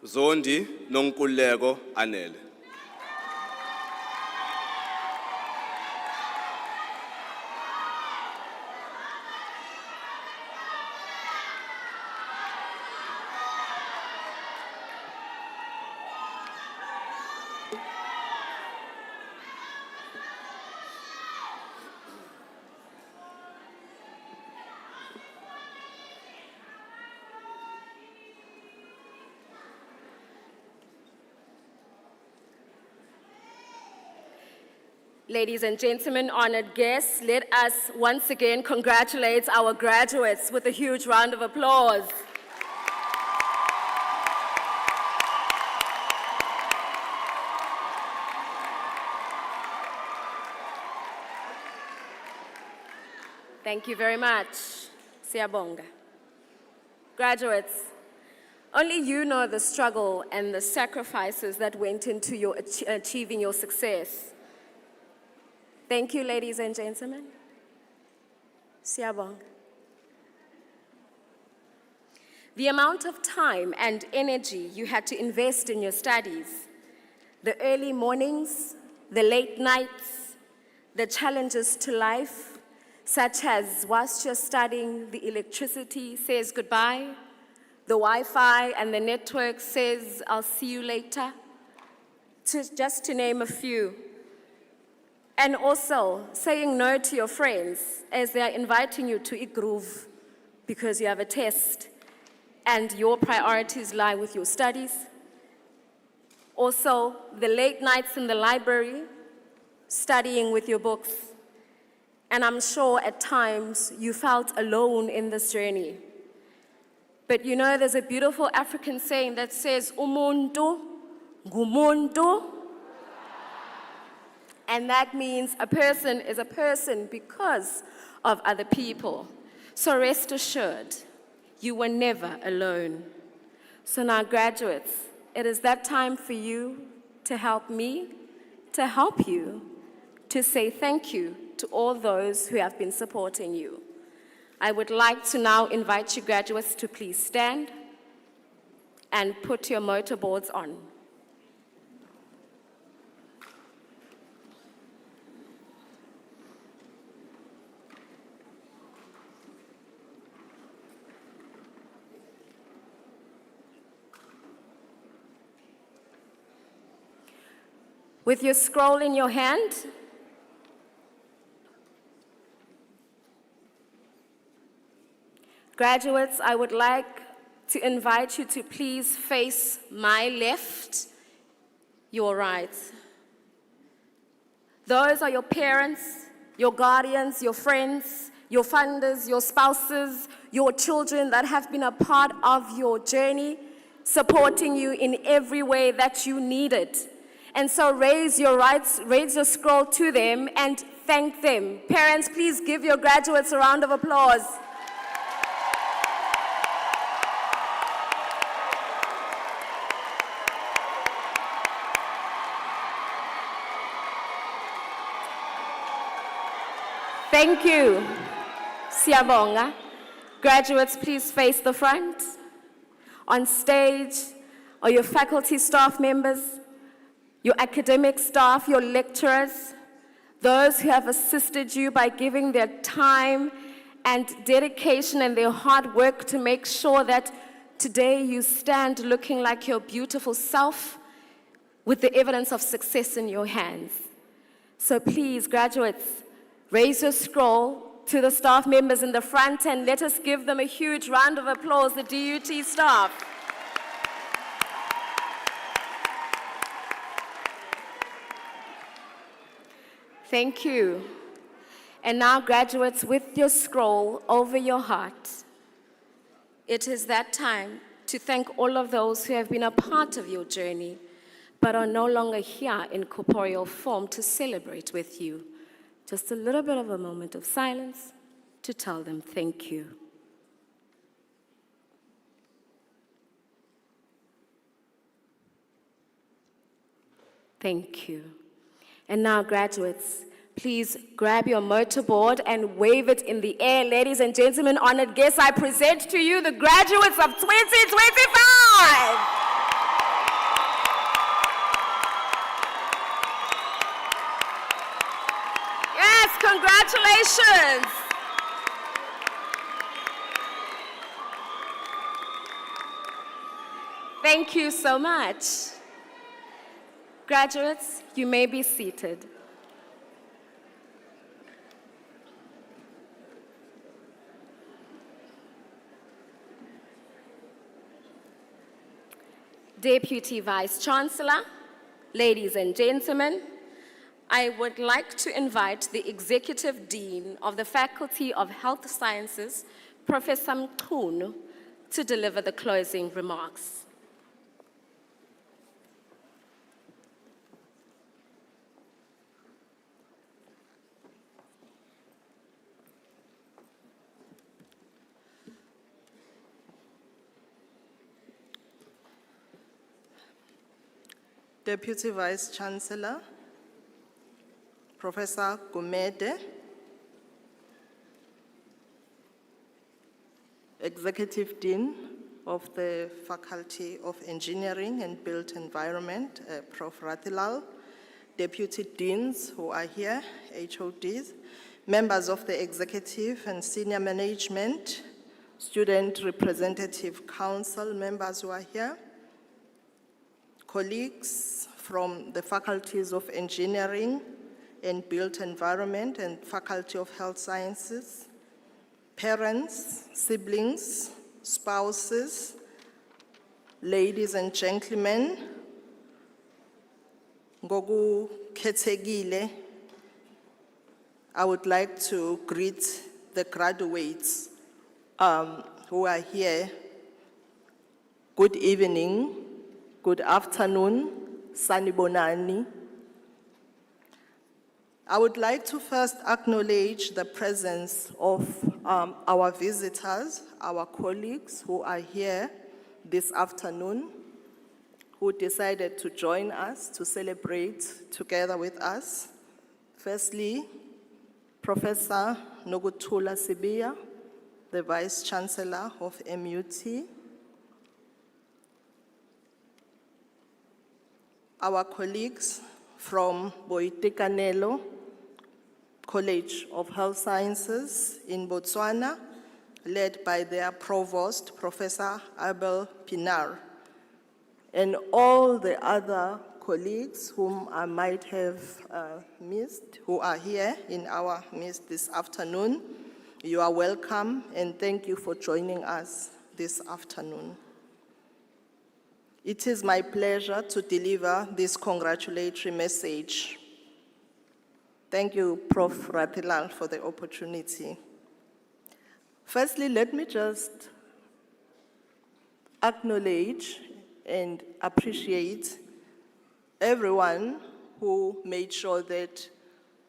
Zondi Nonkulego Anele. Ladies and gentlemen, honored guests, let us once again congratulate our graduates with a huge round of applause. Thank you very much. Siyabonga. Graduates, only you know the struggle and the sacrifices that went into achieving your success. Thank you, ladies and gentlemen. Siyabonga. The amount of time and energy you had to invest in your studies, the early mornings, the late nights, the challenges to life, such as whilst you're studying, the electricity says goodbye, the Wi-Fi and the network says, I'll see you later, just to name a few. And also saying no to your friends as they are inviting you to igroove because you have a test and your priorities lie with your studies. Also, the late nights in the library, studying with your books. And I'm sure at times you felt alone in this journey. But you know, there's a beautiful African saying that says, umuntu ngumuntu. And that means a person is a person because of other people. So rest assured, you were never alone. So now, graduates, it is that time for you to help me, to help you, to say thank you to all those who have been supporting you. I would like to now invite you graduates to please stand and put your motorboards on. With your scroll in your hand, graduates, I would like to invite you to please face my left, your right. Those are your parents, your guardians, your friends, your funders, your spouses, your children that have been a part of your journey, supporting you in every way that you need it. And so raise your rights, raise your scroll to them and thank them. Parents, please give your graduates a round of applause. Thank you. Siyabonga. Graduates, please face the front. On stage are your faculty staff members, your academic staff, your lecturers, those who have assisted you by giving their time and dedication and their hard work to make sure that today you stand looking like your beautiful self with the evidence of success in your hands. So please, graduates, raise your scroll to the staff members in the front and let us give them a huge round of applause, the DUT staff. Thank you. And now, graduates, with your scroll over your heart, it is that time to thank all of those who have been a part of your journey, but are no longer here in corporeal form to celebrate with you. Just a little bit of a moment of silence to tell them thank you. Thank you. And now, graduates, please grab your motorboard and wave it in the air. Ladies and gentlemen, honored guests, I present to you the graduates of 2025. Yes, congratulations. Thank you so much. Graduates, you may be seated. Deputy Vice-Chancellor, ladies and gentlemen, I would like to invite the Executive Dean of the Faculty of Health Sciences, Professor Mchunu, to deliver the closing remarks. Deputy Vice-Chancellor, Professor Gumede, Executive Dean of the Faculty of Engineering and Built Environment, Prof. Rathilal, Deputy Deans who are here, HODs, members of the Executive and Senior Management, Student Representative Council members who are here, colleagues from the Faculties of Engineering and Built Environment and Faculty of Health Sciences, parents, siblings, spouses, ladies and gentlemen, ngokukhethekile, I would like to greet the graduates who are here. Good evening, good afternoon, sanibonani. I would like to first acknowledge the presence of our visitors, our colleagues who are here this afternoon, who decided to join us to celebrate together with us. Firstly, Professor Nokuthula Sibiya, the Vice Chancellor of MUT, our colleagues from Boitekanelo College of Health Sciences in Botswana, led by their provost, Professor Abel Pinar, and all the other colleagues whom I might have missed, who are here in our midst this afternoon. You are welcome, and thank you for joining us this afternoon. It is my pleasure to deliver this congratulatory message. Thank you, Prof. Rathilal, for the opportunity. Firstly, let me just acknowledge and appreciate everyone who made sure that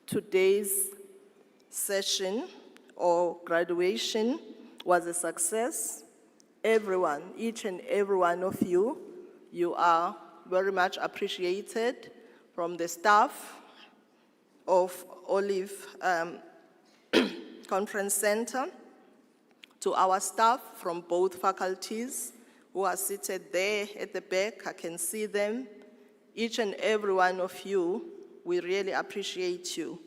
today's session or graduation was a success. Everyone, each and every one of you, you are very much appreciated, from the staff of Olive Conference Center to our staff from both faculties who are seated there at the back. I can see them. Each and every one of you, we really appreciate you.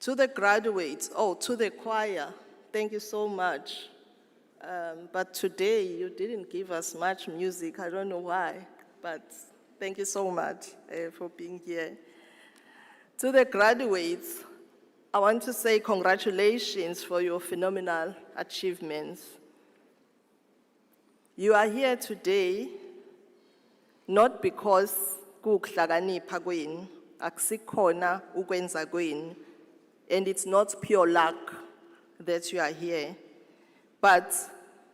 To the graduates, to the choir, thank you so much. But today you didn't give us much music. I don't know why, but thank you so much for being here. To the graduates, I want to say congratulations for your phenomenal achievements. You are here today not because kukuhlakanipha kwenu, akusikhona ukwenza kwenu, and it's not pure luck that you are here. But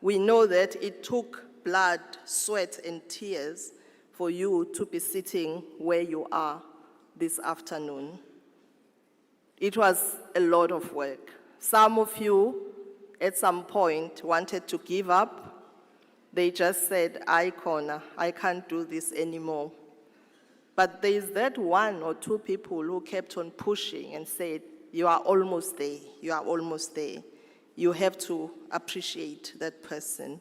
we know that it took blood, sweat, and tears for you to be sitting where you are this afternoon. It was a lot of work. Some of you, at some point, wanted to give up. They just said, I can't do this anymore. But there is that one or two people who kept on pushing and said, you are almost there, you are almost there. You have to appreciate that person.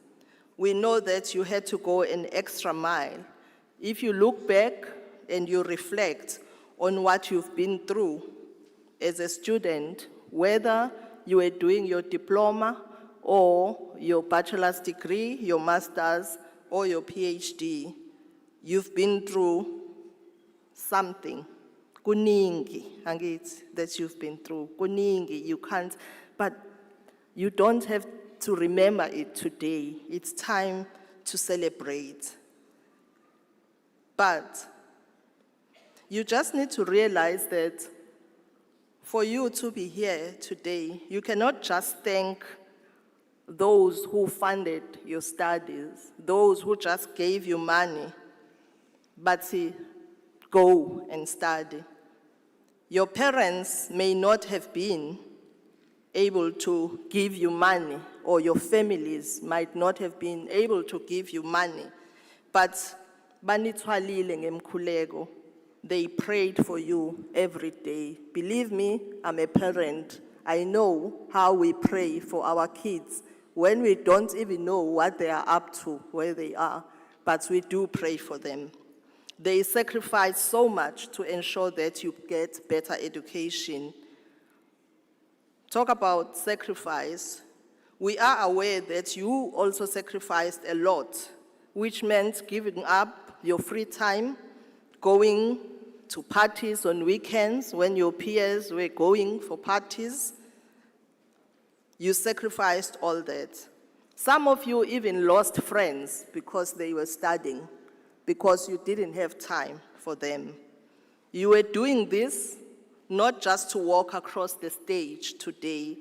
We know that you had to go an extra mile. If you look back and you reflect on what you've been through as a student, whether you were doing your diploma or your bachelor's degree, your master's, or your PhD, you've been through something. Kuningi, that you've been through. Kuningi, you can't, but you don't have to remember it today. It's time to celebrate. But you just need to realize that for you to be here today, you cannot just thank those who funded your studies, those who just gave you money, but go and study. Your parents may not have been able to give you money, or your families might not have been able to give you money, but banithwalile ngemkhuleko, They prayed for you every day. Believe me, I'm a parent. I know how we pray for our kids when we don't even know what they are up to, where they are, but we do pray for them. They sacrifice so much to ensure that you get better education. Talk about sacrifice. We are aware that you also sacrificed a lot, which meant giving up your free time, going to parties on weekends when your peers were going for parties. You sacrificed all that. Some of you even lost friends because they were studying, because you didn't have time for them. You were doing this not just to walk across the stage today,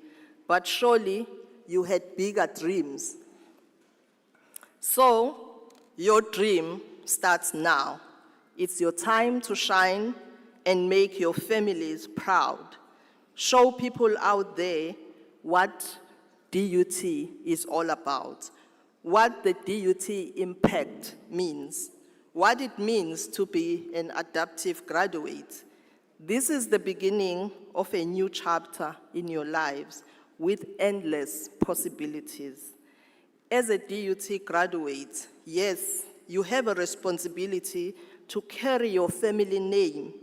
but surely you had bigger dreams. So your dream starts now. It's your time to shine and make your families proud. Show people out there what DUT is all about, what the DUT impact means, what it means to be an adaptive graduate. This is the beginning of a new chapter in your lives with endless possibilities. As a DUT graduate, yes, you have a responsibility to carry your family name.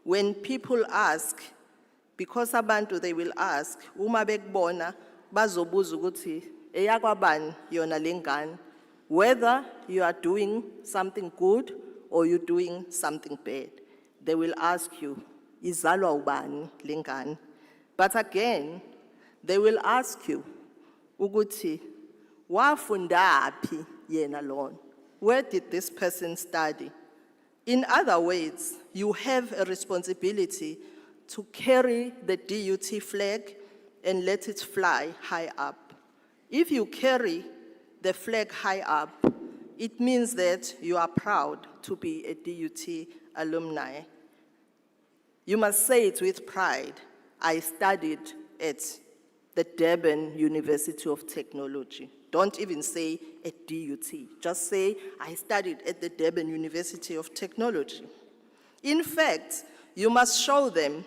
When people ask, because abantu they will ask, uma bekubona bazobuza ukuthi eyakwabani yona lengane, whether you are doing something good or you're doing something bad. They will ask you, izalwa ubani lengane? But again, they will ask you, ukuthi wafundaphi yena lona? Where did this person study? In other words, you have a responsibility to carry the DUT flag and let it fly high up. If you carry the flag high up, it means that you are proud to be a DUT alumni. You must say it with pride. I studied at the Durban University of Technology. Don't even say at DUT. Just say, I studied at the Durban University of Technology. In fact, you must show them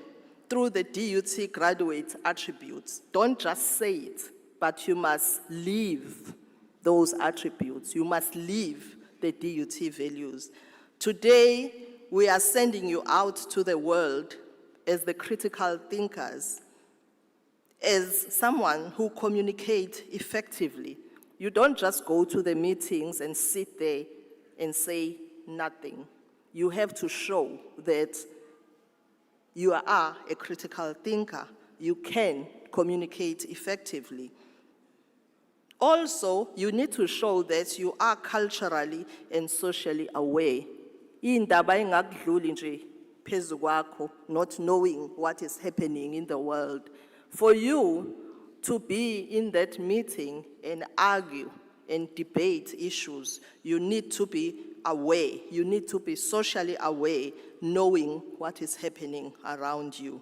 through the DUT graduate attributes. Don't just say it, but you must live those attributes. You must live the DUT values. Today, we are sending you out to the world as the critical thinkers, as someone who communicates effectively. You don't just go to the meetings and sit there and say nothing. You have to show that you are a critical thinker. You can communicate effectively. Also, you need to show that you are culturally and socially aware. Indaba ingakudluli nje phezu kwakho, not knowing what is happening in the world. For you to be in that meeting and argue and debate issues, you need to be aware. You need to be socially aware, knowing what is happening around you.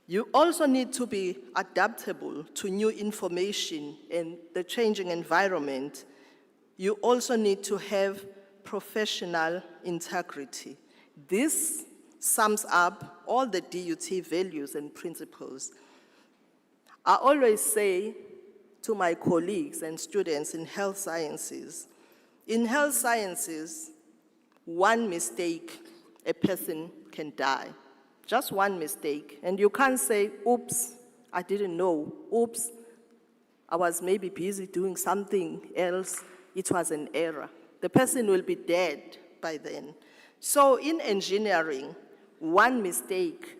You also need to be adaptable to new information and the changing environment. You also need to have professional integrity. This sums up all the DUT values and principles. I always say to my colleagues and students in health sciences, one mistake, a person can die. Just one mistake. And you can't say, oops, I didn't know. Oops, I was maybe busy doing something else. It was an error. The person will be dead by then. So in engineering, one mistake,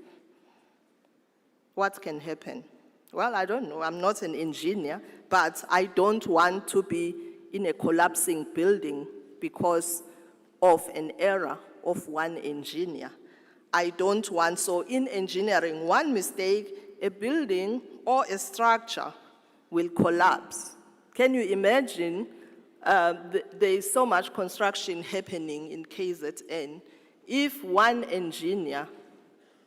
what can happen? Well, I don't know. I'm not an engineer, but I don't want to be in a collapsing building because of an error of one engineer. I don't want, so in engineering, one mistake, a building or a structure will collapse. Can you imagine there is so much construction happening in KZN? If one engineer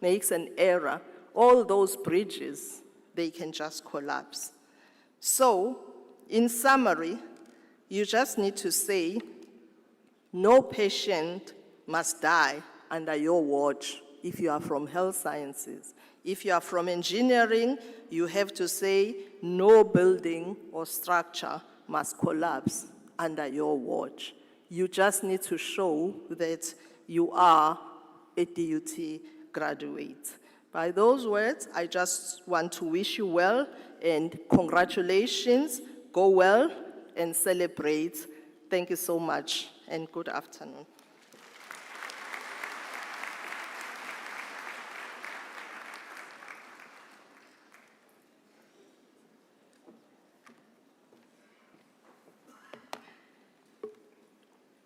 makes an error, all those bridges, they can just collapse. So, in summary, you just need to say, no patient must die under your watch if you are from health sciences. If you are from engineering, you have to say no building or structure must collapse under your watch. You just need to show that you are a DUT graduate. By those words, I just want to wish you well and congratulations, go well and celebrate. Thank you so much and good afternoon.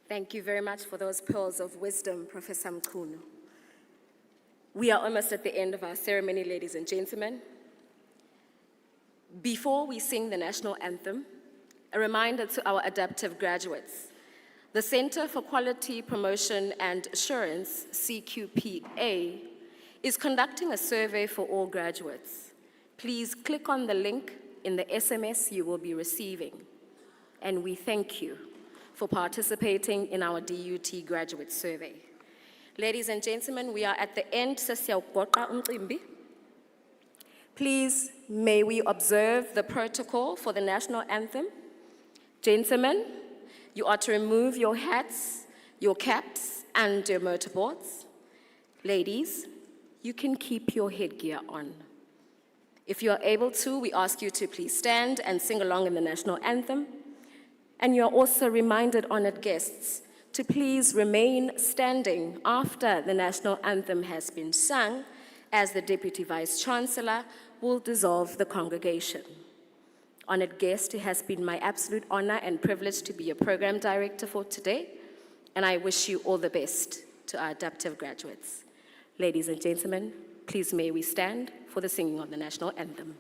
Thank you very much for those pearls of wisdom, Professor Mkhunu. We are almost at the end of our ceremony, ladies and gentlemen. Before we sing the national anthem, a reminder to our adaptive graduates. The Center for Quality Promotion and Assurance, CQPA, is conducting a survey for all graduates. Please click on the link in the SMS you will be receiving. And we thank you for participating in our DUT graduate survey. Ladies and gentlemen, we are at the end. Please, may we observe the protocol for the national anthem. Gentlemen, you are to remove your hats, your caps, and your motorboards. Ladies, you can keep your headgear on. If you are able to, we ask you to please stand and sing along in the national anthem. And you are also reminded, honored guests, to please remain standing after the national anthem has been sung, as the Deputy Vice-Chancellor will dissolve the congregation. Honored guest, it has been my absolute honor and privilege to be your program director for today, and I wish you all the best to our adaptive graduates. Ladies and gentlemen, please may we stand for the singing of the national anthem.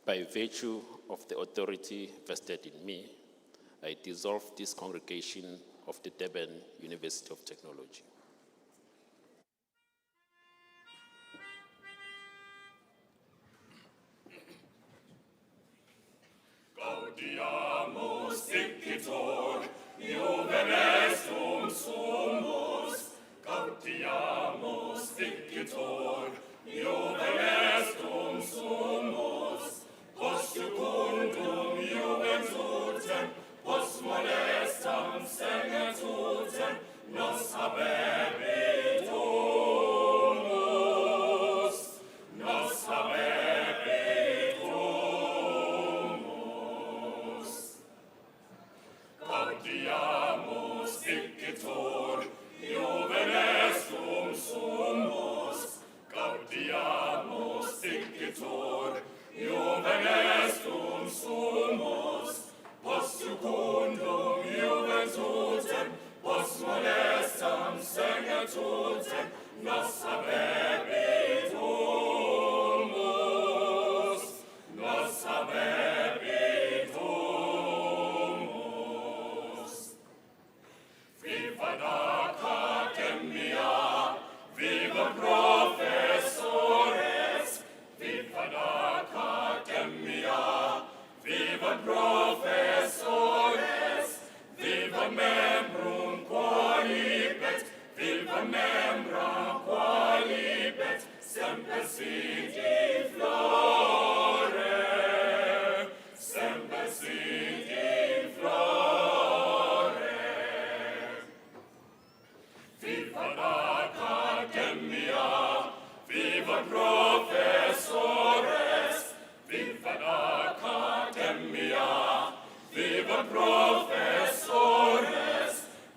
By virtue of the authority vested in me, I dissolve this congregation of the Durban University of Technology. Gaudiamus dicitur, juvenestum sumus. Gaudiamus dicitur, juvenestum sumus. Post jucundum juventutem, post molestam senetutem, nos habebitus, nos habebitus. nos habebitur, nos habebitur. Viva l'academia, viva professores, viva l'academia, viva professores, viva membrum qualibet, viva membrum qualibet, semper sit in flore, semper sit in flore. Viva l'academia, viva professores, viva l'academia, viva professores,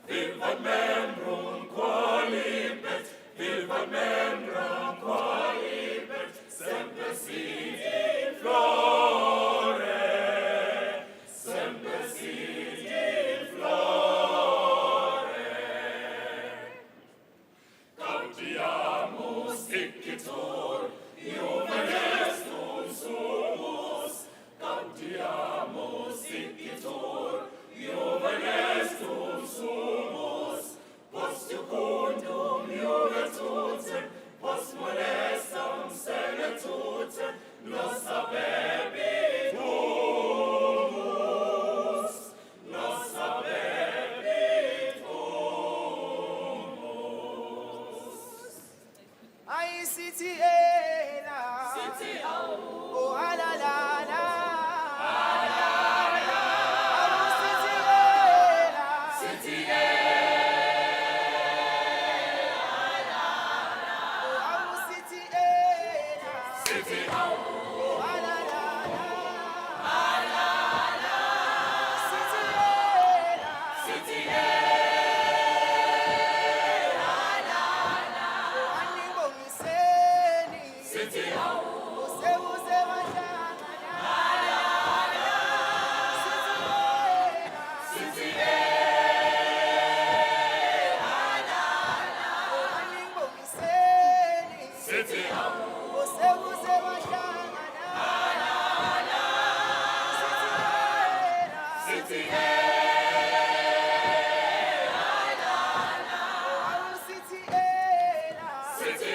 viva membrum qualibet, viva membrum qualibet, semper sit in flore, semper sit in flore. Gaudiamus dicitur, juvenes non sumus, gaudiamus dicitur, juvenes non sumus, post iucundum juventutem, post molestam senetutem, nos habebitur, nos habebitur. Ay, City Ela. City Oh, ah, la, la, la. City City City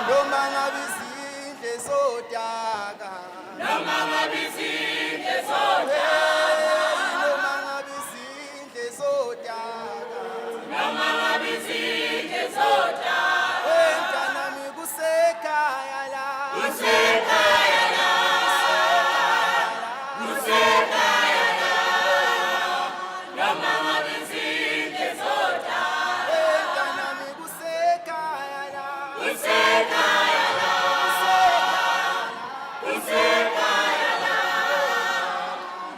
Noma ngabizindle zodaka. Noma ngabizindle zodaka. Noma ngabizindle zodaka. Noma ngabizindle zodaka. Wentanami kusekhaya la. Kusekhaya la. Kusekhaya la. Noma ngabizindle zodaka. Wentanami kusekhaya la. Kusekhaya la. Kusekhaya la.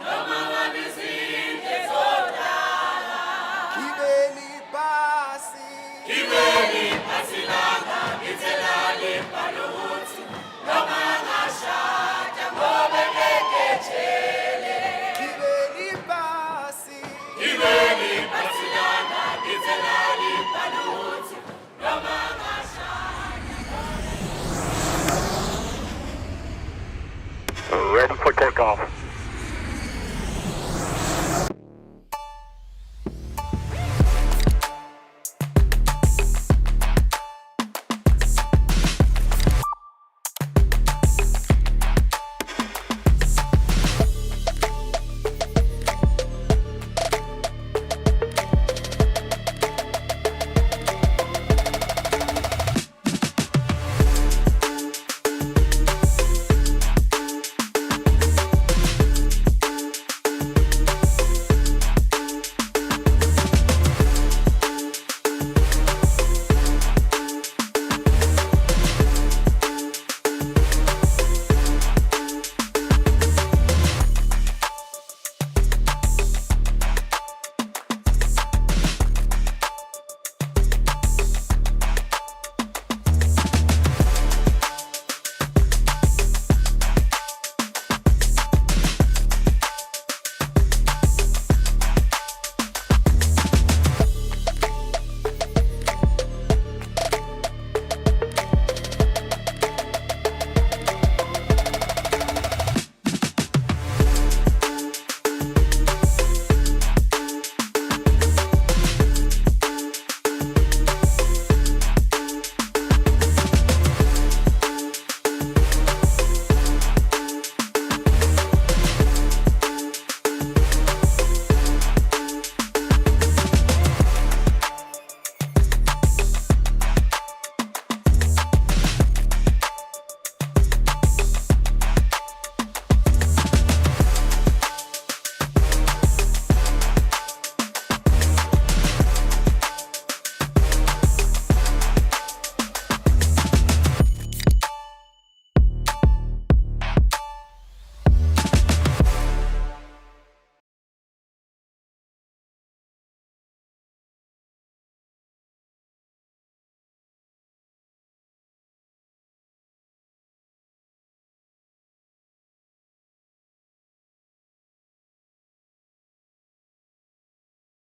Noma ngabizindle zodaka. Gibeli pasi. Gibeli pasi langa ngithelale phansi. Noma ngashada ngoba ngeketshele. Gibeli pasi. Gibeli pasi langa ngithelale phansi. Noma ngashada. Ready for takeoff.